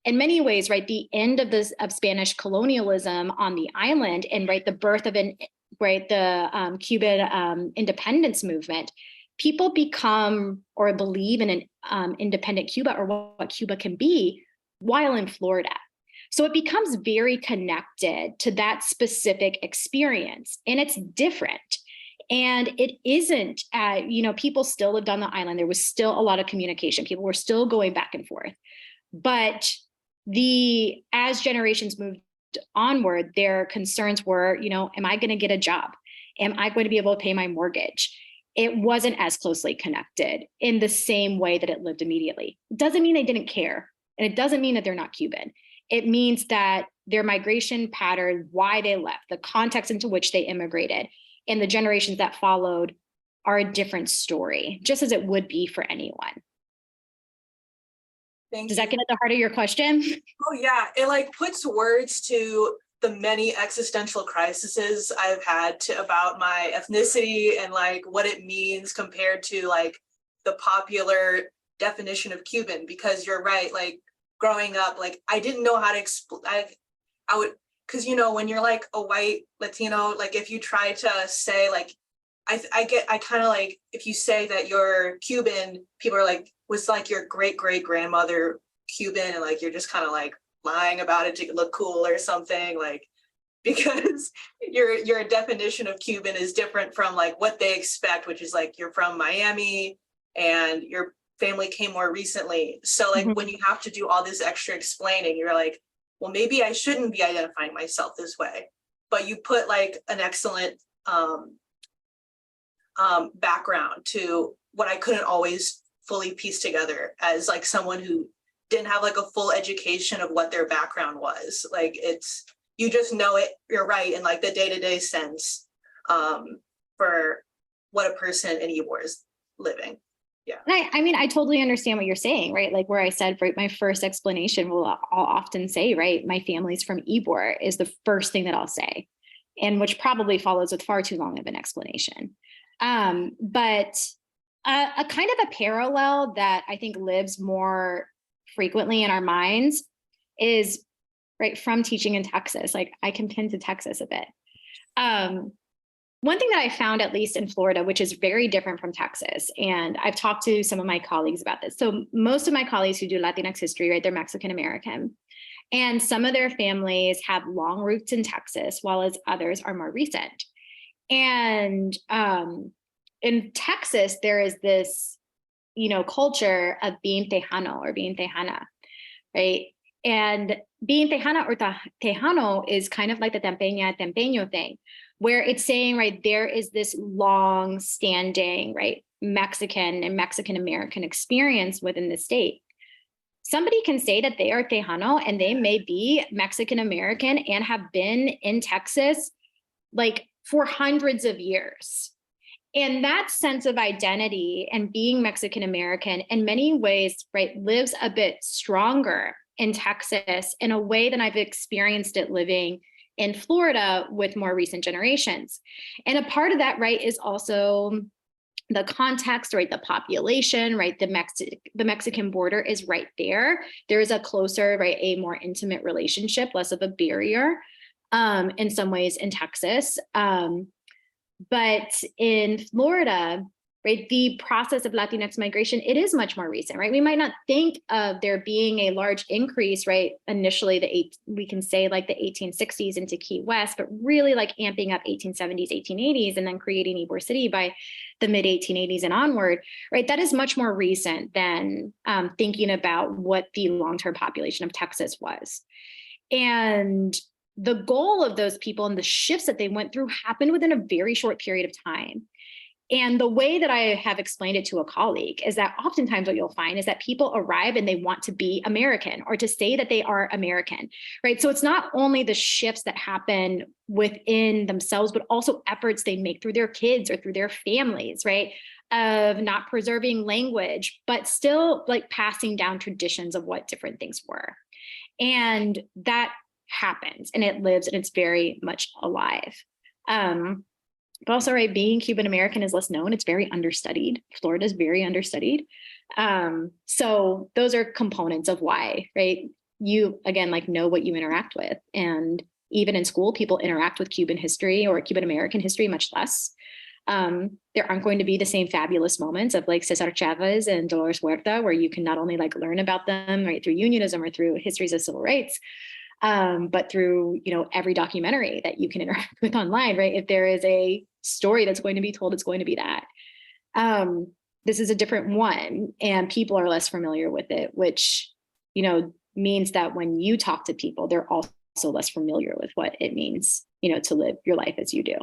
In many ways, right, the end of Spanish colonialism on the island, and right, the birth of the Cuban independence movement, people become or believe in an independent Cuba, or what Cuba can be, while in Florida. So it becomes very connected to that specific experience, and it's different. And it isn't, people still lived on the island. There was still a lot of communication. People were still going back and forth. But as generations moved onward, their concerns were, am I going to get a job? Am I going to be able to pay my mortgage? It wasn't as closely connected in the same way that it lived immediately. It doesn't mean they didn't care. And it doesn't mean that they're not Cuban. It means that their migration pattern, why they left, the context into which they immigrated, and the generations that followed are a different story, just as it would be for anyone. Does that get at the heart of your question? Oh yeah, it puts words to the many existential crises I've had about my ethnicity and what it means compared to the popular definition of Cuban, because you're right, growing up, I didn't know how to explain. I would, because when you're a white Latino, if you try to say I kind of if you say that you're Cuban, people are was your great grandmother Cuban, and you're just kind of lying about it to look cool or something, because your definition of Cuban is different from what they expect, which is you're from Miami and your family came more recently. So when you have to do all this extra explaining, you're well, maybe I shouldn't be identifying myself this way. But you put an excellent background to what I couldn't always fully piece together as someone who didn't have a full education of what their background was. It's, you just know it, you're right, in the day-to-day sense for what a person in Ybor is living. Yeah. And I totally understand what you're saying, right? Where I said, right, my first explanation I'll often say, right, my family's from Ybor is the first thing that I'll say, and which probably follows with far too long of an explanation. But a kind of a parallel that I think lives more frequently in our minds is, right, from teaching in Texas. I can pin to Texas a bit. One thing that I found, at least in Florida, which is very different from Texas, and I've talked to some of my colleagues about this. So most of my colleagues who do Latinx history, right, they're Mexican American. And some of their families have long roots in Texas, while as others are more recent. And in Texas, there is this, culture of being Tejano or being Tejana, right? And being Tejana or Tejano is kind of like the Tempeño thing, where it's saying, right, there is this long standing, right, Mexican and Mexican American experience within the state. Somebody can say that they are Tejano and they may be Mexican American and have been in Texas for hundreds of years. And that sense of identity and being Mexican American in many ways, right, lives a bit stronger in Texas in a way than I've experienced it living in Florida with more recent generations. And a part of that, right, is also the context, right, the population, right, the Mexican border is right there. There is a closer, right, a more intimate relationship, less of a barrier in some ways in Texas. But in Florida, right, the process of Latinx migration, it is much more recent, right? We might not think of there being a large increase, right? Initially, we can say the 1860s into Key West, but really amping up 1870s, 1880s, and then creating Ybor City by the mid 1880s and onward, right? That is much more recent than thinking about what the long-term population of Texas was. And the goal of those people and the shifts that they went through happened within a very short period of time. And the way that I have explained it to a colleague is that oftentimes what you'll find is that people arrive and they want to be American or to say that they are American, right? So it's not only the shifts that happen within themselves, but also efforts they make through their kids or through their families, right? of not preserving language, but still like passing down traditions of what different things were. And that happens and it lives and it's very much alive. But also, right, being Cuban American is less known. It's very understudied. Florida is very understudied. So those are components of why, right? You, again, like know what you interact with. And even in school, people interact with Cuban history or Cuban American history much less. There aren't going to be the same fabulous moments of like Cesar Chavez and Dolores Huerta, where you can not only like learn about them right through unionism or through histories of civil rights, but through, you know, every documentary that you can interact with online, right? If there is a story that's going to be told, it's going to be that. This is a different one, and people are less familiar with it, which, you know, means that when you talk to people, they're also less familiar with what it means, you know, to live your life as you do.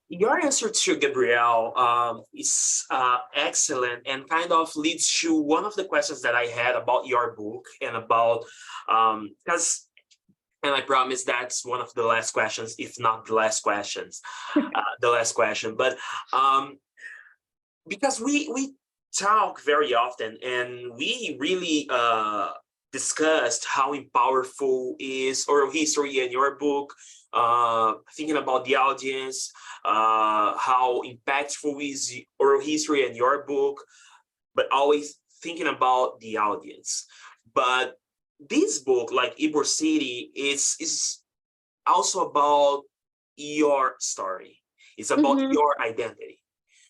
Your answer to Gabrielle is excellent and kind of leads to one of the questions that I had about your book and about, because, and I promise that's one of the last questions, if not the last questions, the last question, but because we talk very often and we really discussed how powerful is oral history in your book, thinking about the audience, how impactful is oral history in your book, but always thinking about the audience. But this book, like Ybor City, is also about your story. It's about your identity.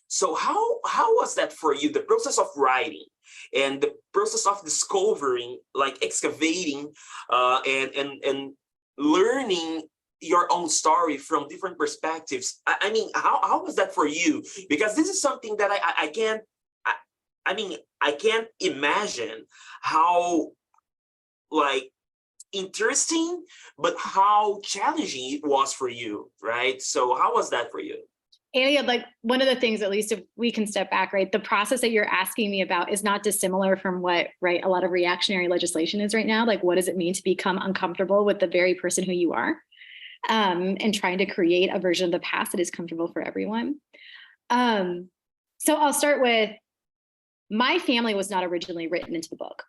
So how was that for you, the process of writing and the process of discovering, like excavating and learning your own story from different perspectives? I mean, how was that for you? Because this is something that I can't imagine how like interesting, but how challenging it was for you, right? So how was that for you? Alia, like one of the things, at least if we can step back, right, the process that you're asking me about is not dissimilar from what, right, a lot of reactionary legislation is right now. Like, what does it mean to become uncomfortable with the very person who you are, and trying to create a version of the past that is comfortable for everyone? So I'll start with, my family was not originally written into the book.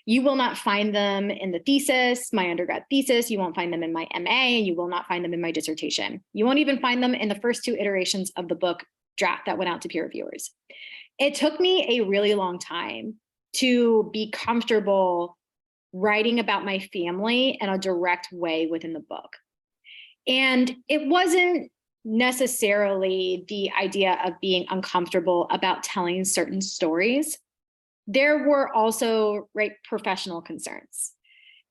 You will not find them in the thesis, my undergrad thesis. You won't find them in my MA, and you will not find them in my dissertation. You won't even find them in the first 2 iterations of the book draft that went out to peer reviewers. It took me a really long time to be comfortable writing about my family in a direct way within the book. And it wasn't necessarily the idea of being uncomfortable about telling certain stories. There were also, right, professional concerns.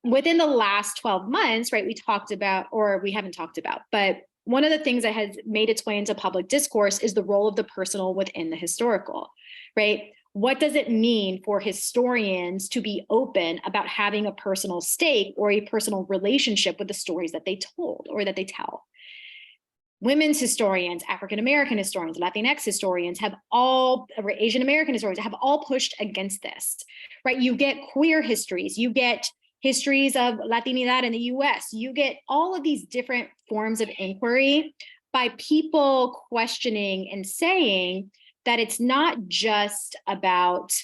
Within the last 12 months, right, we talked about, or we haven't talked about, but one of the things that has made its way into public discourse is the role of the personal within the historical, right? What does it mean for historians to be open about having a personal stake or a personal relationship with the stories that they told or that they tell? Women's historians, African-American historians, Latinx historians have all, or Asian American historians have all pushed against this, right? You get queer histories, you get histories of Latinidad in the US, you get all of these different forms of inquiry by people questioning and saying that it's not just about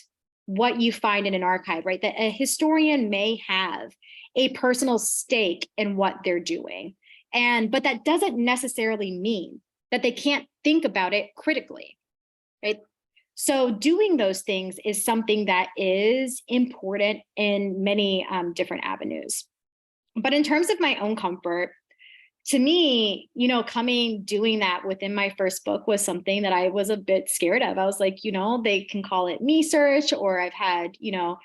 what you find in an archive, right? That a historian may have a personal stake in what they're doing. But that doesn't necessarily mean that they can't think about it critically, right? So doing those things is something that is important in many different avenues. But in terms of my own comfort, to me, you know, doing that within my first book was something that I was a bit scared of. I was like, you know, they can call it me search, or I've had, you know,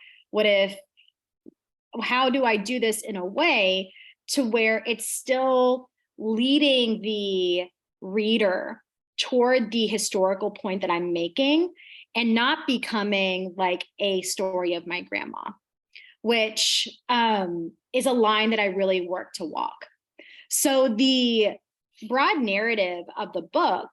how do I do this in a way to where it's still leading the reader toward the historical point that I'm making and not becoming like a story of my grandma, which is a line that I really work to walk. So the broad narrative of the book,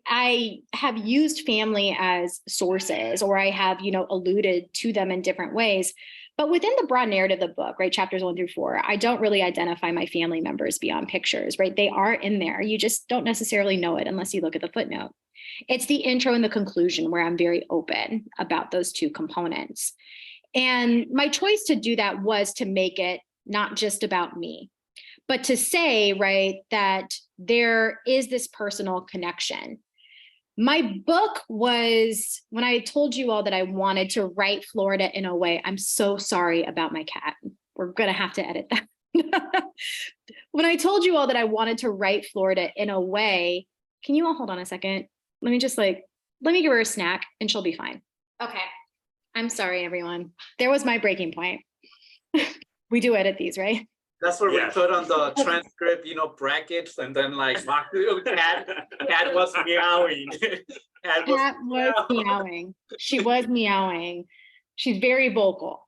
I have used family as sources, or I have, you know, alluded to them in different ways. But within the broad narrative of the book, right, chapters 1 through 4, I don't really identify my family members beyond pictures, right? They are in there. You just don't necessarily know it unless you look at the footnote. It's the intro and the conclusion where I'm very open about those two components. And my choice to do that was to make it not just about me, but to say, right, that there is this personal connection. My book was, when I told you all that I wanted to write Florida in a way, I'm so sorry about my cat. We're going to have to edit that. When I told you all that I wanted to write Florida in a way, can you all hold on a second? Let me give her a snack and she'll be fine. Okay. I'm sorry, everyone. There was my breaking point. We do edit these, right? That's what Yeah. we put on the transcript, brackets, and then like cat was meowing. Cat Was meowing. She was meowing. She's very vocal.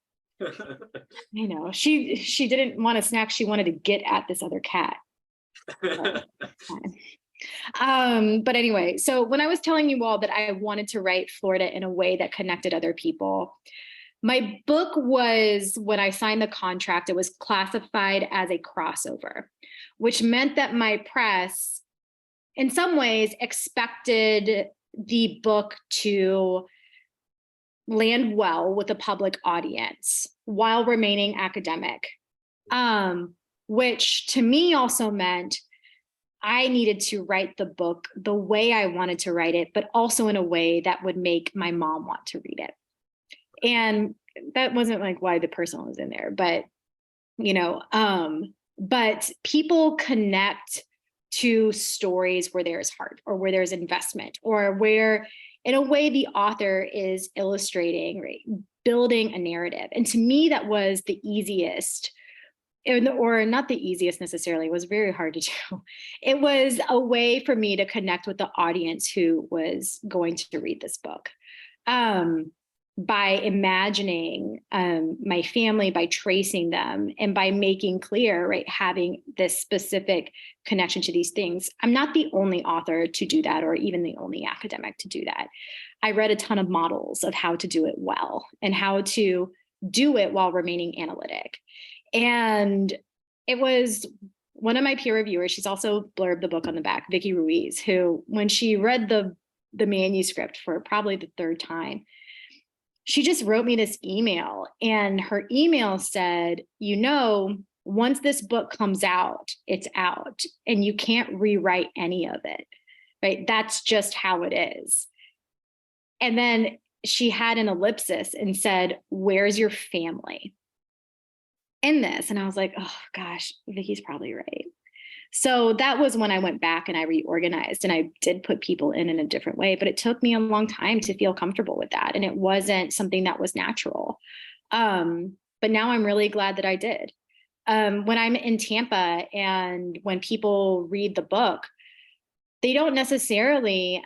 You know, she didn't want a snack. She wanted to get at this other cat. But anyway, so when I was telling you all that I wanted to write Florida in a way that connected other people, my book was, when I signed the contract, it was classified as a crossover, which meant that my press, in some ways, expected the book to land well with a public audience while remaining academic, which to me also meant I needed to write the book the way I wanted to write it, but also in a way that would make my mom want to read it. And that wasn't like why the personal was in there, but, but people connect to stories where there's heart or where there's investment or where, in a way, the author is illustrating, right, building a narrative. And to me, that was the easiest, or not the easiest necessarily, it was very hard to do. It was a way for me to connect with the audience who was going to read this book. By imagining my family, by tracing them, and by making clear, right, having this specific connection to these things. I'm not the only author to do that, or even the only academic to do that. I read a ton of models of how to do it well and how to do it while remaining analytic. And it was one of my peer reviewers, she's also blurbed the book on the back, Vicky Ruiz, who, when she read the manuscript for probably the third time, she just wrote me this email, and her email said, once this book comes out, it's out and you can't rewrite any of it, right? That's just how it is. And then she had an ellipsis and said, where's your family in this? And I was like, oh gosh, Vicky's probably right. So that was when I went back and I reorganized, and I did put people in a different way, but it took me a long time to feel comfortable with that. And it wasn't something that was natural. But now I'm really glad that I did. When I'm in Tampa and when people read the book, they don't necessarily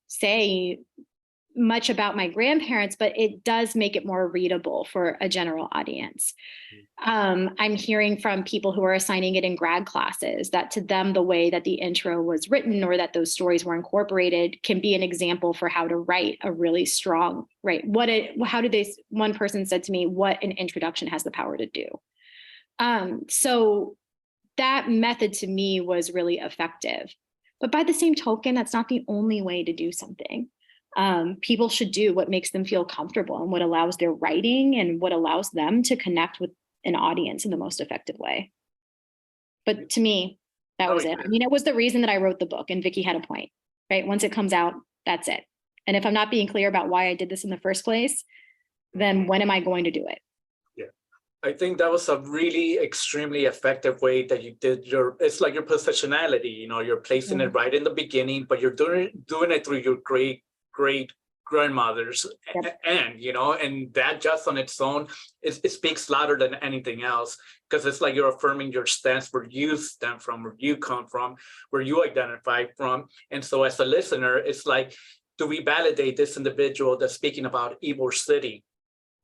say much about my grandparents, but it does make it more readable for a general audience. I'm hearing from people who are assigning it in grad classes that to them, the way that the intro was written or that those stories were incorporated can be an example for how to write a really strong, right? One person said to me, what an introduction has the power to do. So that method to me was really effective. But by the same token, that's not the only way to do something. People should do what makes them feel comfortable and what allows their writing and what allows them to connect with an audience in the most effective way. But to me, that was it. I mean, it was the reason that I wrote the book, and Vicky had a point, right? Once it comes out, that's it. And if I'm not being clear about why I did this in the first place, then when am I going to do it? Yeah, I think that was a really extremely effective way that you did it's like your positionality, you're placing it right in the beginning, but you're doing it through your great grandmothers. Yep. And that just on its own, it speaks louder than anything else, because it's like you're affirming your stance, where you stem from, where you come from, where you identify from. And so as a listener, it's like, do we validate this individual that's speaking about Ybor City?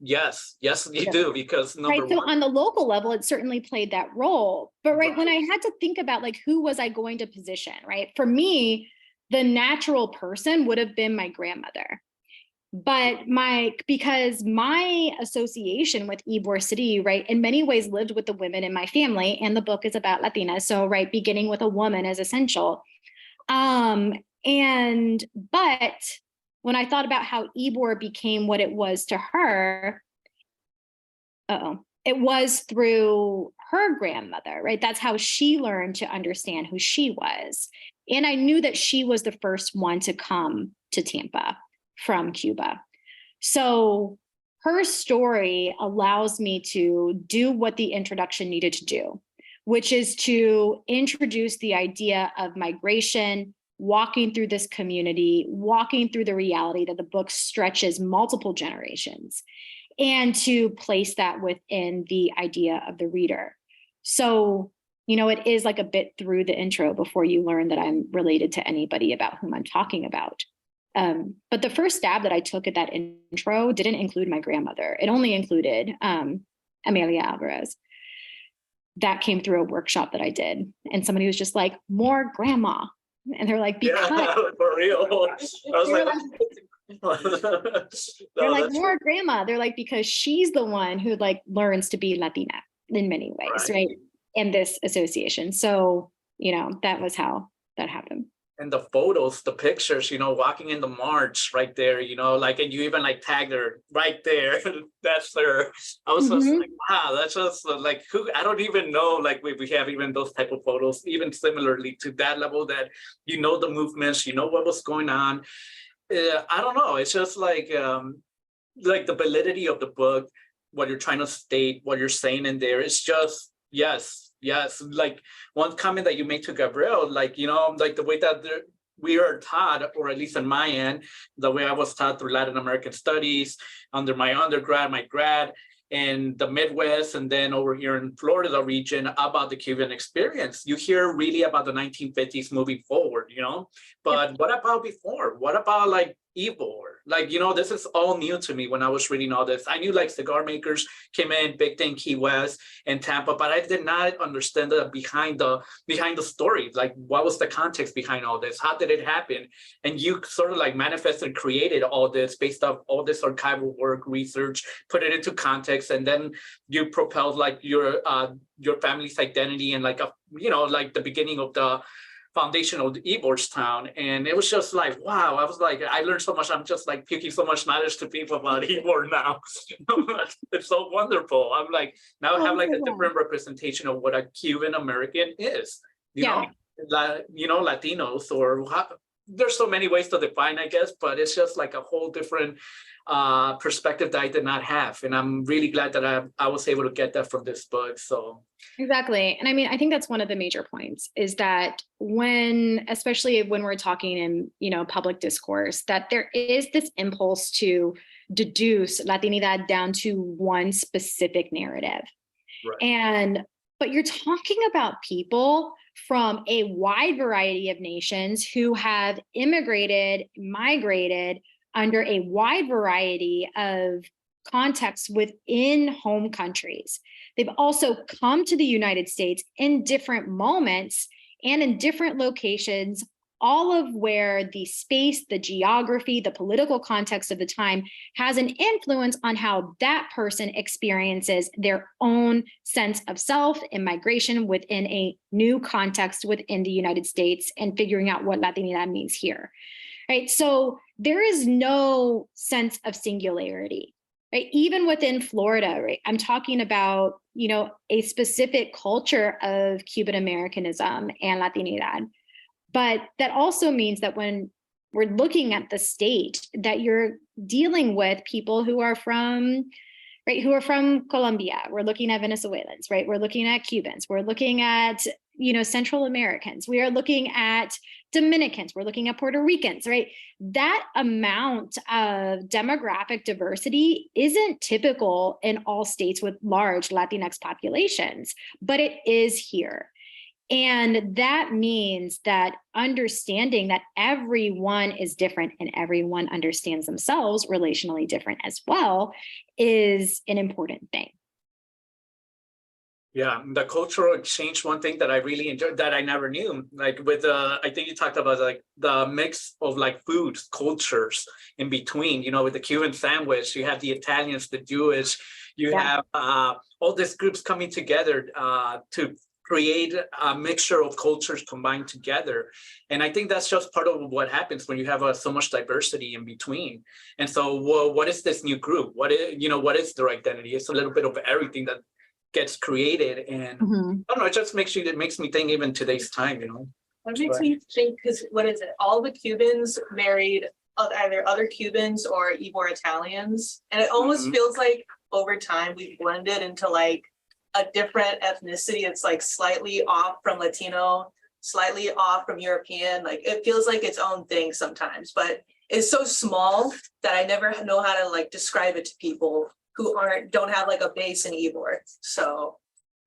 Yes, you do, because number so one, on the local level, it certainly played that role. But when I had to think about who was I going to position, right? For me, the natural person would have been my grandmother. But because my association with Ybor City, right, in many ways lived with the women in my family, and the book is about Latinas. So, right, beginning with a woman is essential. But when I thought about how Ybor became what it was to her, it was through her grandmother, right? That's how she learned to understand who she was. And I knew that she was the first one to come to Tampa from Cuba. So her story allows me to do what the introduction needed to do, which is to introduce the idea of migration, walking through this community, walking through the reality that the book stretches multiple generations, and to place that within the idea of the reader. So, it is like a bit through the intro before you learn that I'm related to anybody about whom I'm talking about. But the first stab that I took at that intro didn't include my grandmother. It only included Amelia Alvarez. That came through a workshop that I did. And somebody was just like, more grandma. And they're like, because for real. I was they're like more grandma. They're like, because she's the one who like learns to be Latina in many ways, right? In this association. So, that was how that happened. And the photos, the pictures, walking in the march right there, and you even like tagged her right there. That's her. I was just like, wow, that's just like, who, I don't even know, like we have even those type of photos, even similarly to that level that, the movements, what was going on. I don't know. It's just like the validity of the book, what you're trying to state, what you're saying in there. It's just, yes. Like one comment that you made to Gabriel, like, like the way that we are taught, or at least on my end, the way I was taught through Latin American studies under my undergrad, my grad, in the Midwest, and then over here in Florida region about the Cuban experience. You hear really about the 1950s moving forward, but what about before? What about like Ybor? Like, this is all new to me when I was reading all this. I knew like cigar makers came in, big thing, Key West and Tampa, but I did not understand the behind the story. Like, what was the context behind all this? How did it happen? And you sort of like manifested and created all this based off all this archival work, research, put it into context, and then you propelled like your family's identity and like like the beginning of the foundation of the Ybor's town. And it was just like, wow, I was like, I learned so much. I'm just like puking so much knowledge to people about Ybor now. It's so wonderful. I'm like, now I have like a different representation of what a Cuban American is, you know, Latinos, or there's so many ways to define, I guess, but it's just like a whole different perspective that I did not have. And I'm really glad that I was able to get that from this book. So exactly. And I mean, I think that's one of the major points is that especially when we're talking in, public discourse, that there is this impulse to deduce Latinidad down to one specific narrative. Right. But you're talking about people from a wide variety of nations who have immigrated, migrated under a wide variety of contexts within home countries. They've also come to the United States in different moments and in different locations, all of where the space, the geography, the political context of the time has an influence on how that person experiences their own sense of self and migration within a new context within the United States and figuring out what Latinidad means here. Right. So there is no sense of singularity, right? Even within Florida, right? I'm talking about, a specific culture of Cuban Americanism and Latinidad. But that also means that when we're looking at the state, that you're dealing with people who are from Colombia. We're looking at Venezuelans, right? We're looking at Cubans. We're looking at, Central Americans. We are looking at Dominicans. We're looking at Puerto Ricans, right? That amount of demographic diversity isn't typical in all states with large Latinx populations, but it is here. And that means that understanding that everyone is different and everyone understands themselves relationally different as well is an important thing. Yeah, the cultural exchange, one thing that I really enjoyed that I never knew, like with I think you talked about like the mix of like foods, cultures in between, with the Cuban sandwich, you have the Italians, the Jewish, you have all these groups coming together to create a mixture of cultures combined together. And I think that's just part of what happens when you have so much diversity in between. And so what is this new group? What is their identity? It's a little bit of everything that gets created, and I don't know, it makes me think even today's time, What makes me think, because what is it? All the Cubans married either other Cubans or Ybor Italians. And it almost feels like over time we blended into like a different ethnicity. It's like slightly off from Latino, slightly off from European. Like it feels like its own thing sometimes, but it's so small that I never know how to like describe it to people who don't have like a base in Ybor. So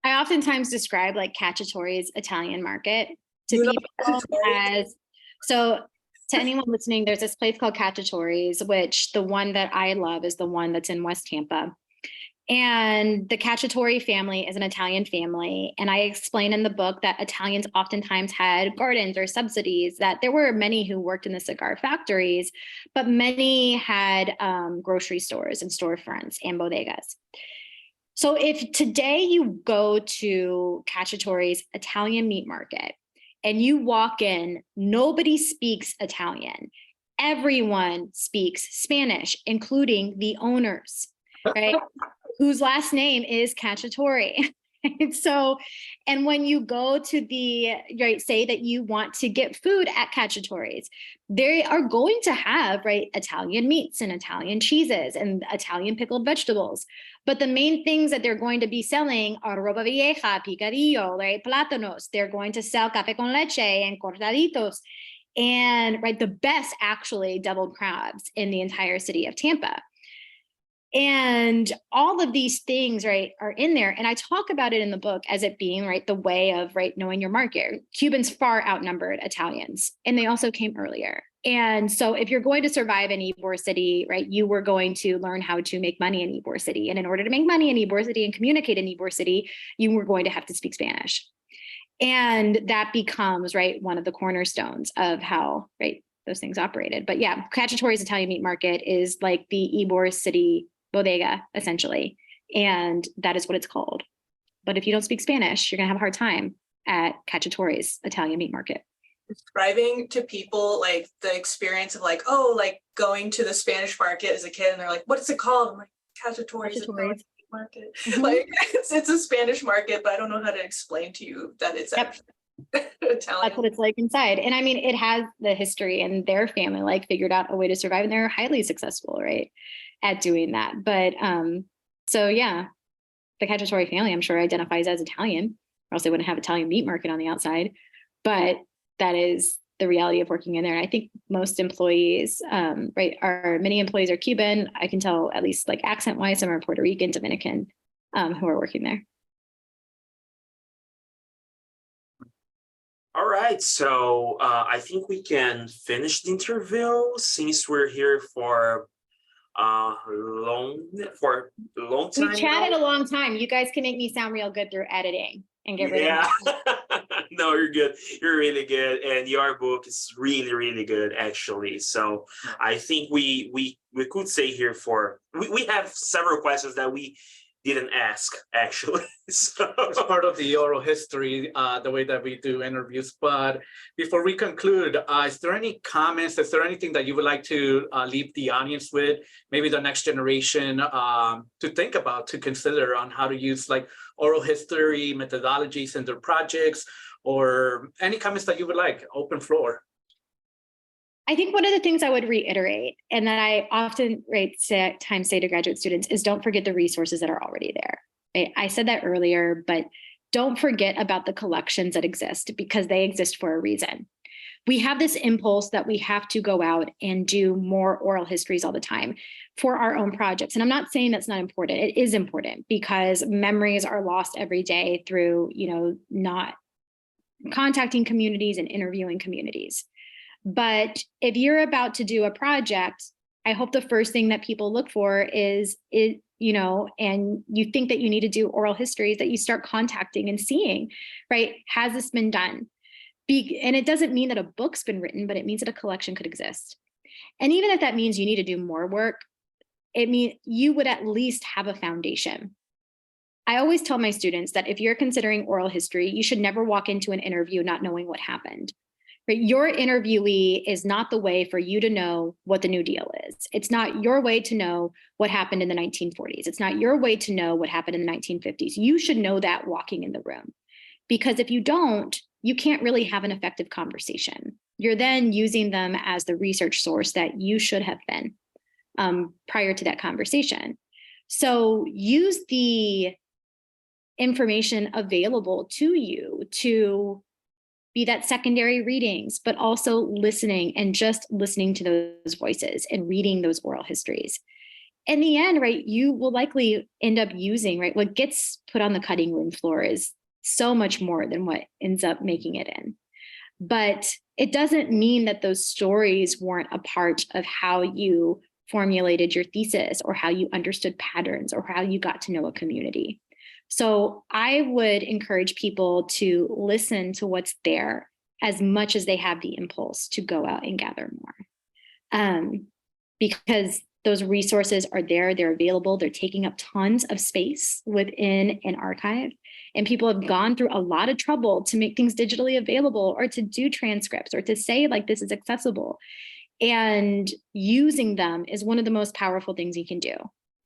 I oftentimes describe like Cacciatore's Italian market to people as, so to anyone listening, there's this place called Cacciatore's, which the one that I love is the one that's in West Tampa. And the Cacciatore family is an Italian family. And I explain in the book that Italians oftentimes had gardens or subsidies, that there were many who worked in the cigar factories, but many had grocery stores and storefronts and bodegas. So if today you go to Cacciatore's Italian meat market and you walk in, nobody speaks Italian. Everyone speaks Spanish, including the owners, right? Whose last name is Cacciatore. So, and when you go to say that you want to get food at Cacciatore's, they are going to have, Italian meats and Italian cheeses and Italian pickled vegetables. But the main things that they're going to be selling are ropa vieja, picadillo, plátanos. They're going to sell café con leche and cortaditos. And, the best actually deviled crabs in the entire city of Tampa. And all of these things, are in there. And I talk about it in the book as it being, the way of, knowing your market. Cubans far outnumbered Italians, and they also came earlier. And so if you're going to survive in Ybor City, you were going to learn how to make money in Ybor City. And in order to make money in Ybor City and communicate in Ybor City, you were going to have to speak Spanish. And that becomes, one of the cornerstones of how, those things operated. But yeah, Cacciatore's Italian meat market is like the Ybor City bodega, essentially. And that is what it's called. But if you don't speak Spanish, you're going to have a hard time at Cacciatore's Italian meat market. Describing to people like the experience of going to the Spanish market as a kid, and they're like, what is it called? I'm like, Cacciatore's market. It's a Spanish market, but I don't know how to explain to you that it's actually Italian. That's what it's like inside. And I mean, it has the history, and their family figured out a way to survive, and they're highly successful, at doing that. But so yeah, the Cacciatore family, I'm sure, identifies as Italian, or else they wouldn't have Italian meat market on the outside. But that is the reality of working in there. And I think most employees, many employees are Cuban. I can tell, at least accent wise, some are Puerto Rican, Dominican, who are working there. All right, so I think we can finish the interview since we're here for a long time. We chatted a long time. You guys can make me sound real good through editing and get rid of it. No, you're good. You're really good, and your book is really, really good, actually. So I think we could stay here for. We have several questions that we didn't ask, actually. So it's part of the oral history, the way that we do interviews. But before we conclude, is there any comments? Is there anything that you would like to leave the audience with, maybe the next generation, to think about, to consider on how to use oral history methodologies in their projects, or any comments that you would like? Open floor. I think one of the things I would reiterate, and that I often say to graduate students, is don't forget the resources that are already there. I said that earlier, but don't forget about the collections that exist, because they exist for a reason. We have this impulse that we have to go out and do more oral histories all the time for our own projects. And I'm not saying that's not important. It is important, because memories are lost every day through, not contacting communities and interviewing communities. But if you're about to do a project, I hope the first thing that people look for is and you think that you need to do oral histories, that you start contacting and seeing, right? Has this been done? And it doesn't mean that a book's been written, but it means that a collection could exist. And even if that means you need to do more work, it means you would at least have a foundation. I always tell my students that if you're considering oral history, you should never walk into an interview not knowing what happened. Right? Your interviewee is not the way for you to know what the New Deal is. It's not your way to know what happened in the 1940s. It's not your way to know what happened in the 1950s. You should know that walking in the room. Because if you don't, you can't really have an effective conversation. You're then using them as the research source that you should have been prior to that conversation. So use the information available to you to be that secondary readings, but also listening and just listening to those voices and reading those oral histories. In the end, right, you will likely end up using, right, what gets put on the cutting room floor is so much more than what ends up making it in. But it doesn't mean that those stories weren't a part of how you formulated your thesis or how you understood patterns or how you got to know a community. So I would encourage people to listen to what's there as much as they have the impulse to go out and gather more. Because those resources are there, they're available, they're taking up tons of space within an archive. And people have gone through a lot of trouble to make things digitally available or to do transcripts or to say like this is accessible. And using them is one of the most powerful things you can do.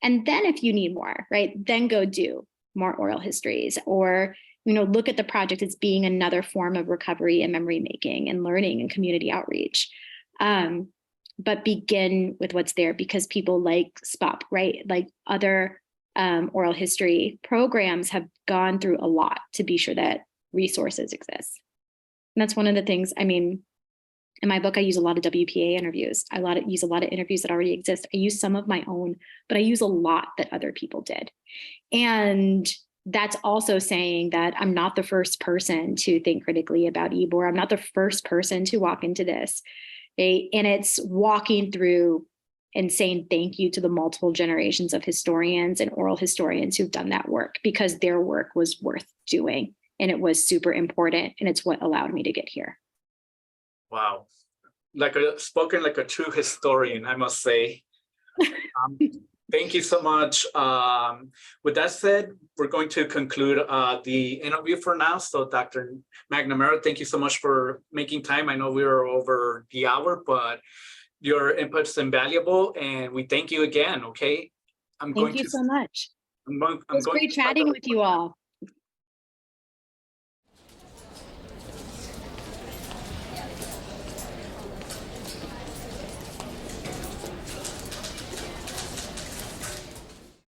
And then if you need more, right, then go do more oral histories or, look at the project as being another form of recovery and memory making and learning and community outreach. But begin with what's there because people like SPOHP, right, like other oral history programs have gone through a lot to be sure that resources exist. And that's one of the things, in my book, I use a lot of WPA interviews. I use a lot of interviews that already exist. I use some of my own, but I use a lot that other people did. And that's also saying that I'm not the first person to think critically about Ybor. I'm not the first person to walk into this. And it's walking through and saying thank you to the multiple generations of historians and oral historians who've done that work because their work was worth doing and it was super important and it's what allowed me to get here. Wow. Spoken like a true historian, I must say. Thank you so much. With that said, we're going to conclude the interview for now. So Dr. McNamara, thank you so much for making time. I know we were over the hour, but your input's invaluable and we thank you again, okay? Thank you so much. It was great chatting with you all.